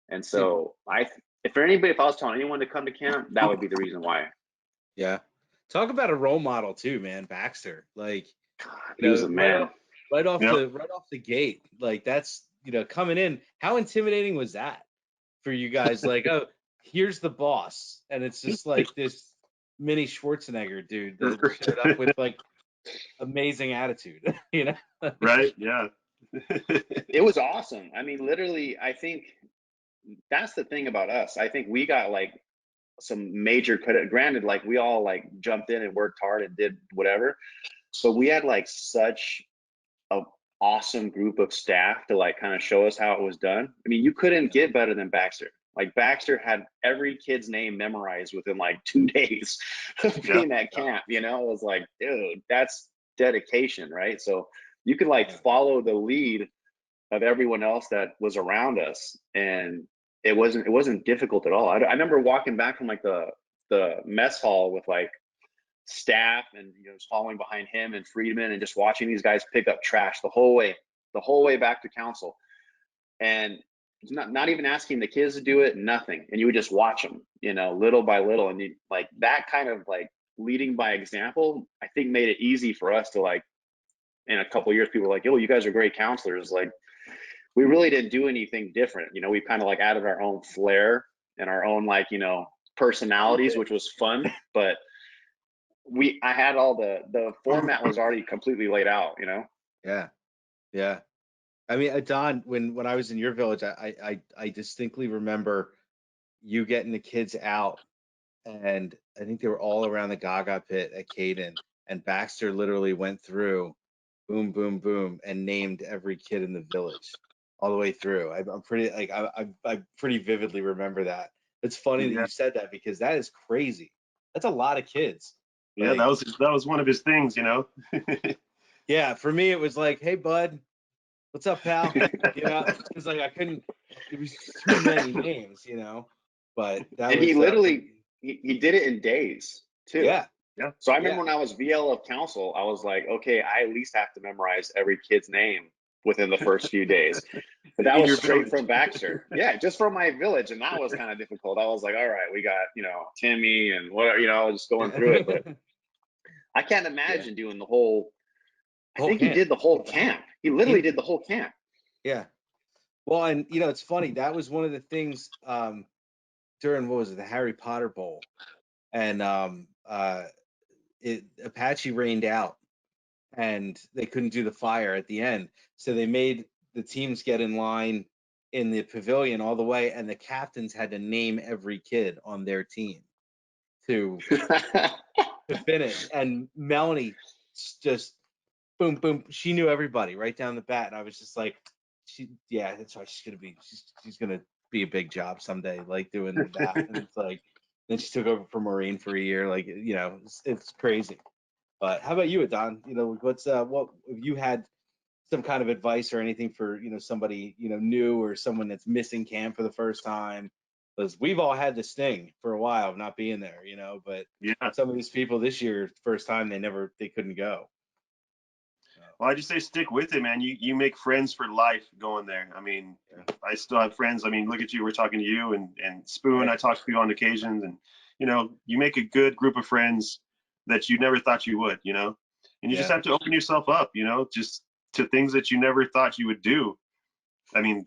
And so if I was telling anyone to come to camp, that would be the reason why. Yeah. Talk about a role model too, man. Baxter, like, He was a man. right off Yep. the gate, like that's, coming in. How intimidating was that for you guys? Like, oh, here's the boss, and it's just like this mini Schwarzenegger dude that showed up with like amazing attitude, Right. Yeah. It was awesome. I mean, literally, I think that's the thing about us. I think we got like some major credit. Granted, like we all like jumped in and worked hard and did whatever, but we had like such a awesome group of staff to like kind of show us how it was done. I mean, you couldn't get better than Baxter. Like Baxter had every kid's name memorized within like 2 days of being at camp. It was like, dude, that's dedication, right? So you could like follow the lead of everyone else that was around us, and it wasn't difficult at all. I remember walking back from like the mess hall with like staff and just following behind him and Friedman and just watching these guys pick up trash the whole way back to council, and not even asking the kids to do it, nothing. And you would just watch them, little by little. And like that kind of like leading by example, I think made it easy for us to like, in a couple of years, people were like, "Oh, you guys are great counselors." Like, we really didn't do anything different. We kind of like added our own flair and our own like, personalities, which was fun. But I had all the format was already completely laid out, Yeah. Yeah. I mean, Don, when I was in your village, I distinctly remember you getting the kids out, and I think they were all around the Gaga pit at Caden, and Baxter literally went through, boom, boom, boom, and named every kid in the village all the way through. I'm pretty like I pretty vividly remember that. It's funny that Yeah. you said that, because that is crazy. That's a lot of kids. Yeah. Like, That was one of his things, yeah, for me it was like, hey bud, what's up, pal? Because like I couldn't. It was too many names, But that and was he literally he did it in days too. yeah. Yeah. So I remember when I was VL of council, I was like, okay, I at least have to memorize every kid's name within the first few days. But that In was your straight village. from Baxter. Yeah, just from my village. And that was kind of difficult. I was like, all right, we got, Timmy and whatever, just going through it. But I can't imagine doing the whole, I think he did the whole camp. He literally did the whole camp. Yeah. Well, and it's funny. That was one of the things during, what was it, the Harry Potter Bowl, and Apache rained out, and they couldn't do the fire at the end, so they made the teams get in line in the pavilion all the way, and the captains had to name every kid on their team to finish. And Melanie just boom, boom. She knew everybody right down the bat, and I was just like, that's why she's gonna be a big job someday, like doing that. And it's like, then she took over for Maureen for a year, like it's crazy. But how about you, Adan? What's what if you had some kind of advice or anything for somebody new, or someone that's missing camp for the first time? Because we've all had this thing for a while of not being there, but Yeah. some of these people this year, first time, they couldn't go. Well, I just say stick with it, man. You make friends for life going there. I mean, I still have friends. I mean, look at you. We're talking to you and Spoon. Right. I talk to you on occasions, and you make a good group of friends that you never thought you would. And you just have to open yourself up. Just to things that you never thought you would do. I mean,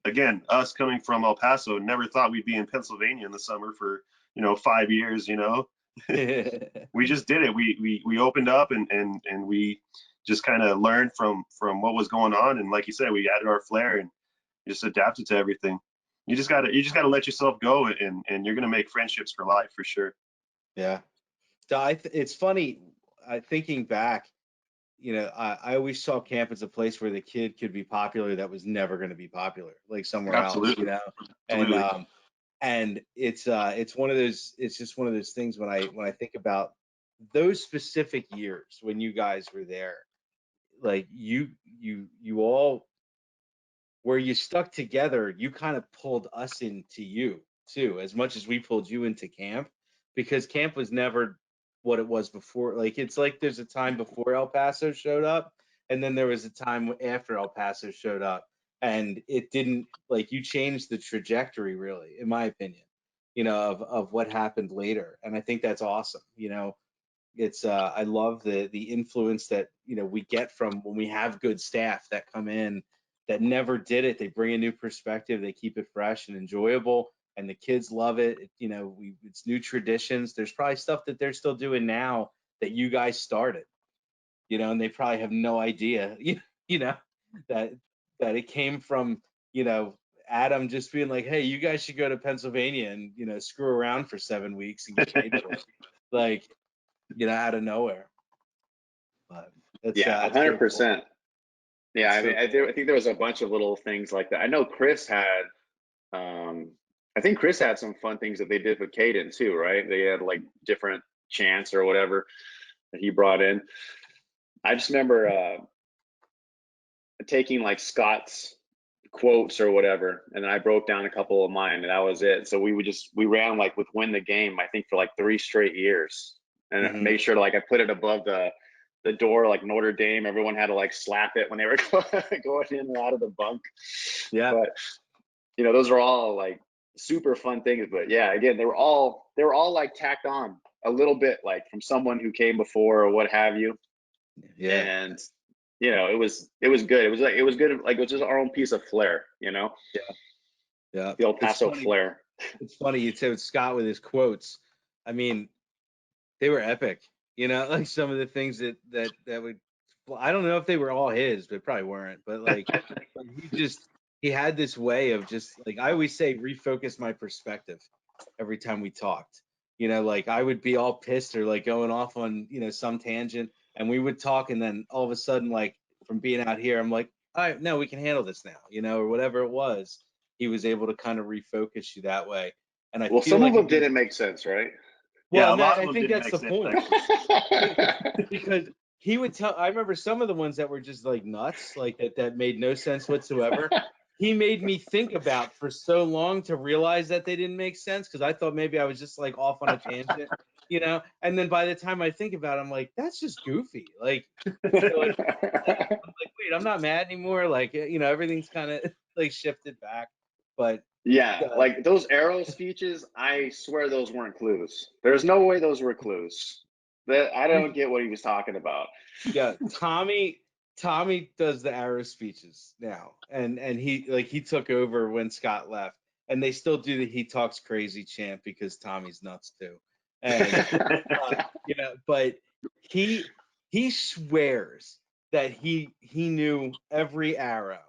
again, us coming from El Paso, never thought we'd be in Pennsylvania in the summer for 5 years. We just did it. We opened up and we just kind of learned from what was going on. And like you said, we added our flair and just adapted to everything. You just gotta let yourself go, and you're gonna make friendships for life for sure. Yeah. So it's funny, thinking back, I always saw camp as a place where the kid could be popular that was never going to be popular, like somewhere Absolutely. else, and it's one of those, it's just one of those things when I think about those specific years when you guys were there, like you all, where you stuck together, you kind of pulled us into you too, as much as we pulled you into camp, because camp was never what it was before. Like, it's like there's a time before El Paso showed up, and then there was a time after El Paso showed up, and it didn't, like, you changed the trajectory, really, in my opinion, of what happened later. And I think that's awesome. It's I love the influence that we get from when we have good staff that come in that never did it. They bring a new perspective, they keep it fresh and enjoyable, and the kids love it. It's new traditions. There's probably stuff that they're still doing now that you guys started, and they probably have no idea, you know that it came from, Adam just being like, hey, you guys should go to Pennsylvania and screw around for 7 weeks and get paid for it, like, out of nowhere. But Yeah, it's so cool. 100%. Yeah, It's I so mean, cool. I think there was a bunch of little things like that. I know Chris had, I think Chris had some fun things that they did with Caden too, right? They had like different chants or whatever that he brought in. I just remember taking like Scott's quotes or whatever, and then I broke down a couple of mine, and that was it. So we ran like with Win the Game, I think, for like 3 straight years, and Mhm. made sure to, like, I put it above the door, like Notre Dame. Everyone had to like slap it when they were going in or out of the bunk. Yeah. But those are all like super fun things. But yeah, again, they were all like tacked on a little bit, like from someone who came before or what have you. Yeah. And it was good. It was good. Like, it was just our own piece of flair. Yeah. Yeah. The El It's Paso funny. flair. It's funny you said Scott with his quotes. I mean, they were epic. Like some of the things that would. Well, I don't know if they were all his, but probably weren't. But like, he had this way of just, like, I always say, refocus my perspective every time we talked. Like, I would be all pissed or like going off on some tangent, and we would talk, and then all of a sudden, like, from being out here, I'm like, all right, no, we can handle this now, or whatever it was. He was able to kind of refocus you that way, and I Well, feel some of like them it was. didn't make sense, right? Well, Yeah, a and lot that, of I them think didn't that's make the sense, point. actually. Because he would tell. I remember some of the ones that were just like nuts, like that made no sense whatsoever. He made me think about for so long to realize that they didn't make sense, because I thought maybe I was just like off on a tangent. And then by the time I think about it, I'm like, that's just goofy. Like, like, I'm like, wait, I'm not mad anymore. Like, everything's kind of like shifted back. But Yeah, uh, like those arrow speeches, I swear those weren't clues. There's no way those were clues. That I don't get what he was talking about. yeah, Tommy does the arrow speeches now, and he took over when Scott left, and they still do the he talks crazy chant because Tommy's nuts too, and but he swears that he knew every arrow,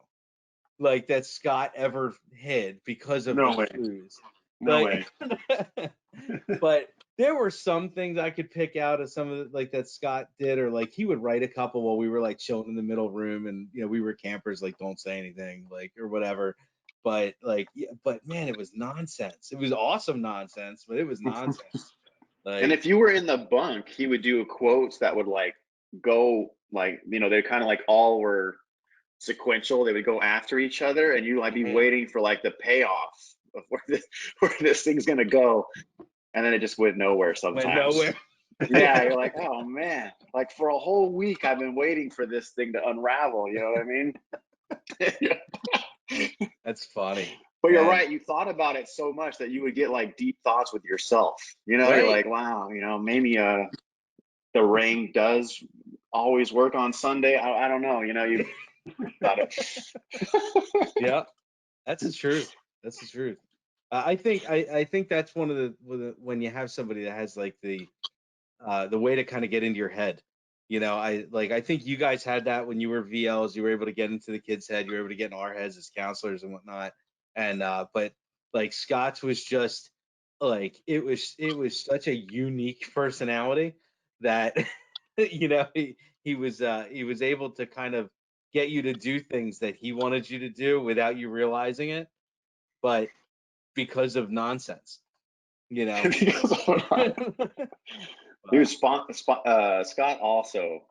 like, that Scott ever hid because of No the way. clues, No like. way. But there were some things I could pick out of some of the, like, that Scott did, or like he would write a couple while we were like chilling in the middle room, and we were campers, like, don't say anything, like, or whatever. But like, yeah, but man, it was nonsense. It was awesome nonsense, but it was nonsense. And Like, if you were in the bunk, he would do quotes that would like go like, they kind of like all were sequential. They would go after each other, and you might be mhm, waiting for like the payoff of where this thing's gonna go, and then it just went nowhere went sometimes. nowhere. Yeah, you're like, oh man, like for a whole week I've been waiting for this thing to unravel. You know what I mean? That's funny. But you're And right. You thought about it so much that you would get like deep thoughts with yourself. You're right. like, wow, maybe the rain does always work on Sunday. I don't know. You thought it. Yeah, that's the truth. That's the truth. I think that's one of when you have somebody that has like the way to kind of get into your head. I think you guys had that when you were VLs. You were able to get into the kids' head. You were able to get in our heads as counselors and whatnot. And but like Scott's was just like, it was such a unique personality that he was able to kind of get you to do things that he wanted you to do without you realizing it, but because of nonsense. Dude, Scott also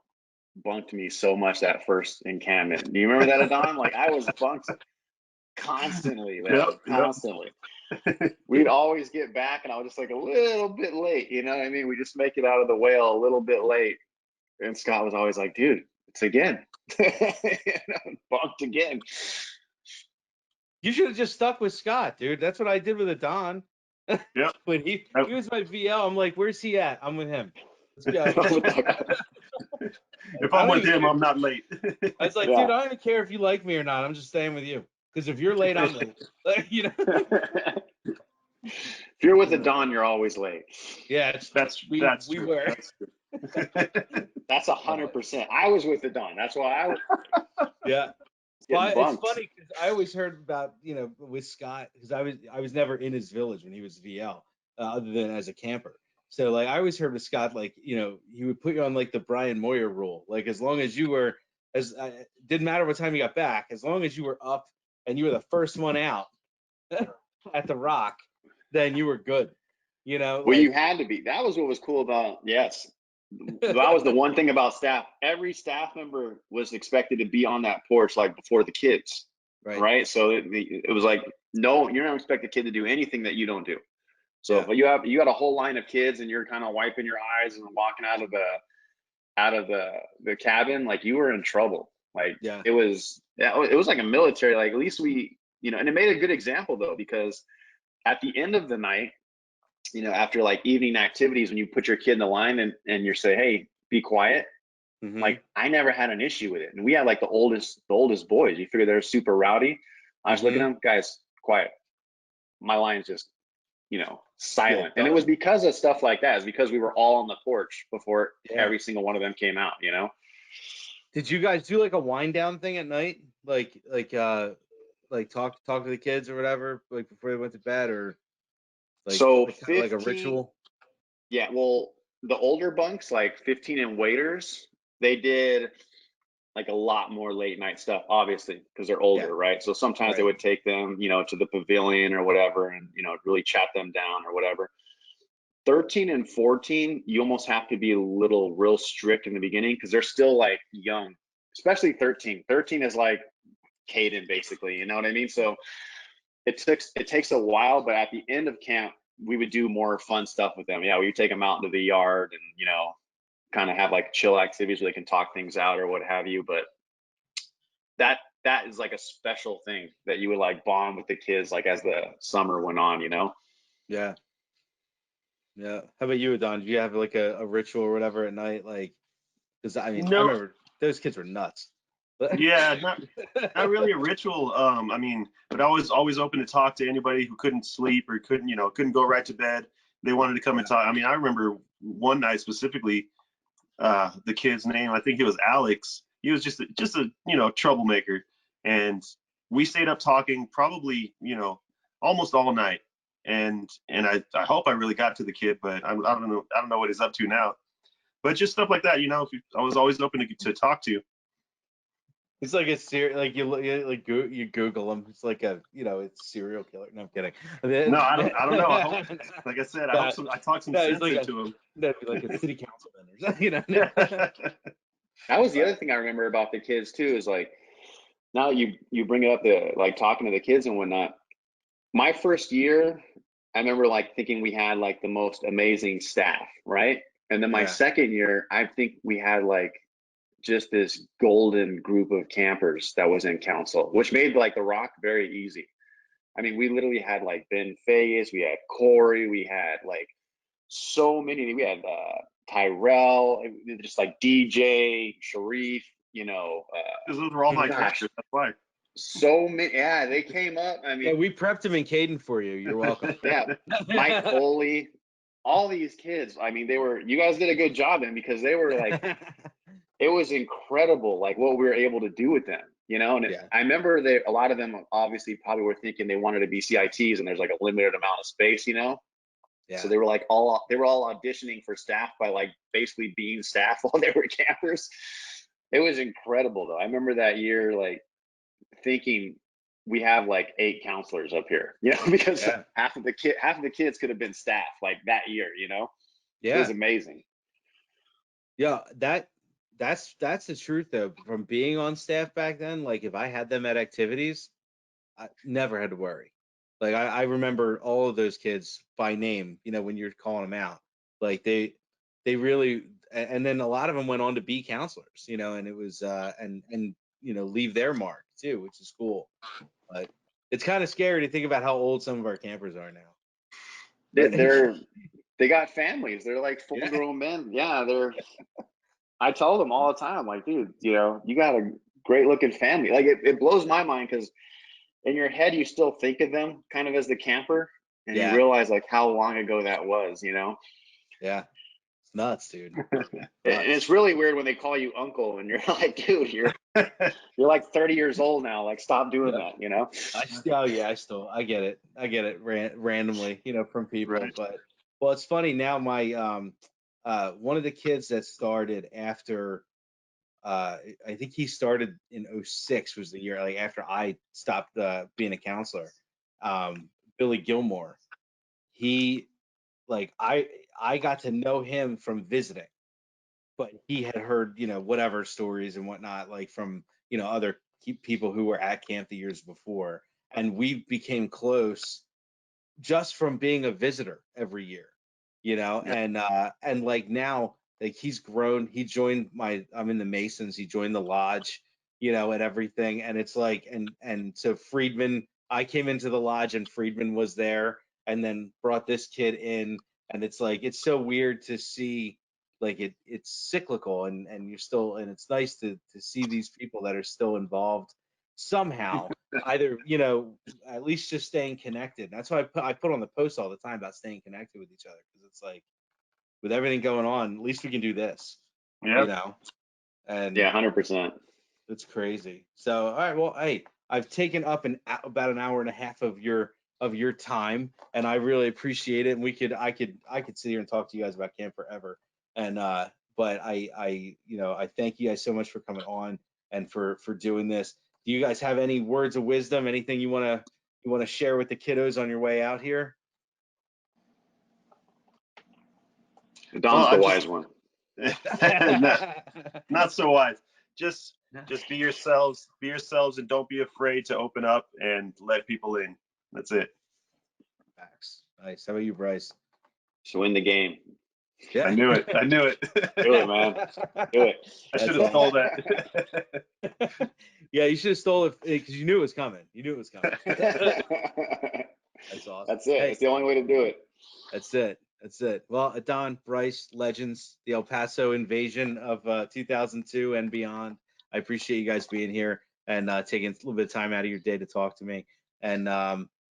bunked me so much that first encampment. Do you remember that, Adon? Like I was bunked constantly, man, constantly. We'd always get back, and I was just like a little bit late. You know what I mean? We just make it out of the whale a little bit late, and Scott was always like, "Dude, it's again, bunked again." You should have just stuck with Scott, dude. That's what I did with Adan. Yep. When he was my VL, I'm like, where's he at? I'm with him. Let's go. If I'm with him, I'm not late. I was like, dude, I don't even care if you like me or not. I'm just staying with you. Because if you're late, I'm late. You know. If you're with Adan, you're always late. Yeah, that's we true. were. That's 100%. I was with Adan. That's why I was. Yeah. Well, it's bunked. funny because I always heard about, you know, with Scott, because I was never in his village when he was VL, other than as a camper. So like I always heard with Scott, like, you know, he would put you on like the Brian Moyer rule, like as long as you were didn't matter what time you got back, as long as you were up and you were the first one out at the rock, then you were good. You know. Well, you had to be. That was what was cool about. Yes. That was the one thing about staff. Every staff member was expected to be on that porch like before the kids, right? So it was like, no, you're not expecting a kid to do anything that you don't do. So if you got a whole line of kids and you're kind of wiping your eyes and walking out of the cabin, like you were in trouble. Like it was like a military. Like at least we, you know, and it made a good example though, because at the end of the night, you know, after like evening activities, when you put your kid in the line and you say, hey, be quiet. Like I never had an issue with it. And we had like the oldest boys. You figure they're super rowdy. I was looking at them, guys, quiet. My line's just, you know, silent. And it was because of stuff like that. It's because we were all on the porch before every single one of them came out, you know? Did you guys do like a wind down thing at night? Like talk to the kids or whatever, like before they went to bed, or like, so like, 15, like a ritual? Yeah, well, the older bunks, like 15 and waiters, they did like a lot more late night stuff, obviously, because they're older, right? So sometimes they would take them, you know, to the pavilion or whatever, and, you know, really chat them down or whatever. 13 and 14, you almost have to be a little real strict in the beginning because they're still like young, especially 13. 13 is like Caden, basically, you know what I mean? So it takes a while, but at the end of camp, we would do more fun stuff with them. Yeah, we would take them out into the yard and, you know, kind of have like chill activities where they can talk things out or what have you. But that is like a special thing that you would like bond with the kids like as the summer went on, you know? Yeah. Yeah. How about you, Don? Do you have like a ritual or whatever at night? Like, because I mean, I remember those kids were nuts. Yeah, not really a ritual. I mean, but I was always open to talk to anybody who couldn't sleep or couldn't go right to bed. They wanted to come and talk. I mean, I remember one night specifically, the kid's name, I think it was Alex. He was just a troublemaker, and we stayed up talking probably almost all night. And I hope I really got to the kid, but I don't know what he's up to now. But just stuff like that, I was always open to talk to. It's like a like you Google them. It's like it's serial killer. No, I'm kidding. No, I don't know. I hope, like I said, I talk some sense into him. That'd be like a city councilman or something, That was the other thing I remember about the kids too, is like, now you bring it up, the like talking to the kids and whatnot. My first year, I remember like thinking we had like the most amazing staff, right? And then my second year, I think we had like just this golden group of campers that was in council, which made like the rock very easy. I mean, we literally had like Ben Fayes, we had Corey, we had like so many. We had Tyrell, just like DJ, Sharif, those were all my campers. That's why. So many, yeah, they came up. I mean, we prepped him in Caden for you. You're welcome. Yeah, Mike Foley, all these kids. I mean, you guys did a good job then, because they were like, it was incredible, like what we were able to do with them, And I remember a lot of them obviously probably were thinking they wanted to be CITs, and there's like a limited amount of space, Yeah. So they were like all auditioning for staff by like basically being staff while they were campers. It was incredible though. I remember that year like thinking we have like 8 counselors up here, because half of the kids could have been staff like that year, Yeah. It was amazing. Yeah, that's the truth though. From being on staff back then, like if I had them at activities, I never had to worry. Like I remember all of those kids by name, when you're calling them out. Like they really, and then a lot of them went on to be counselors, and it was and leave their mark too, which is cool. But it's kind of scary to think about how old some of our campers are now. They- But They're they got families. They're like full yeah, grown men. Yeah, I tell them all the time, like, dude, you got a great looking family. Like it blows my mind because in your head you still think of them kind of as the camper, and you yeah, realize like how long ago that was. yeah. It's nuts, dude. And Nuts. it's really weird when they call you uncle, and you're like, dude, you're like 30 years old now. Like, stop doing Yeah. that. Oh yeah, I get it. I get it randomly, from people. Right. But well, it's funny now. My one of the kids that started after I think he started in '06 was the year like after I stopped being a counselor. Billy Gilmore. He like I got to know him from visiting, but he had heard whatever stories and whatnot like from other people who were at camp the years before, and we became close just from being a visitor every year, Yeah. and like now like he's grown. He joined I'm in the Masons. He joined the lodge, and everything. And it's like and so Friedman, I came into the lodge and Friedman was there, and then brought this kid in, and it's like it's so weird to see like it's cyclical, and you're still, and it's nice to see these people that are still involved somehow, either at least just staying connected. That's why I put on the post all the time about staying connected with each other, because it's like with everything going on, at least we can do this, Yeah. you know, and Yeah, 100%. it's crazy. So all right, well, hey, I've taken up about an hour and a half of your time, and I really appreciate it. And I could sit here and talk to you guys about camp forever. And but I thank you guys so much for coming on and for doing this. Do you guys have any words of wisdom? Anything you want to share with the kiddos on your way out here? Well, Don's the I'm just wise one. not so wise. Just be yourselves. Be yourselves, and don't be afraid to open up and let people in. That's it. Facts. Nice. How about you, Bryce? To win the game. I Yeah. knew it. I knew it. Do it, man. Do it. I should That's have stole awesome. that. Yeah, you should have stole it because you knew it was coming. You knew it was coming. That's awesome. That's it. Hey, It's the only way to do it. that's it. That's it. Well, Adan, Bryce, legends, the El Paso invasion of 2002 and beyond. I appreciate you guys being here and taking a little bit of time out of your day to talk to me. And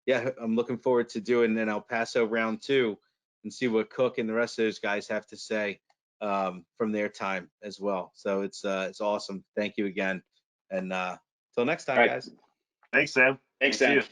yeah, I'm looking forward to doing an El Paso round 2 and see what Cook and the rest of those guys have to say from their time as well. So it's awesome. Thank you again. And till next All time, right. guys. Thanks, Sam. Thanks, See Sam. you.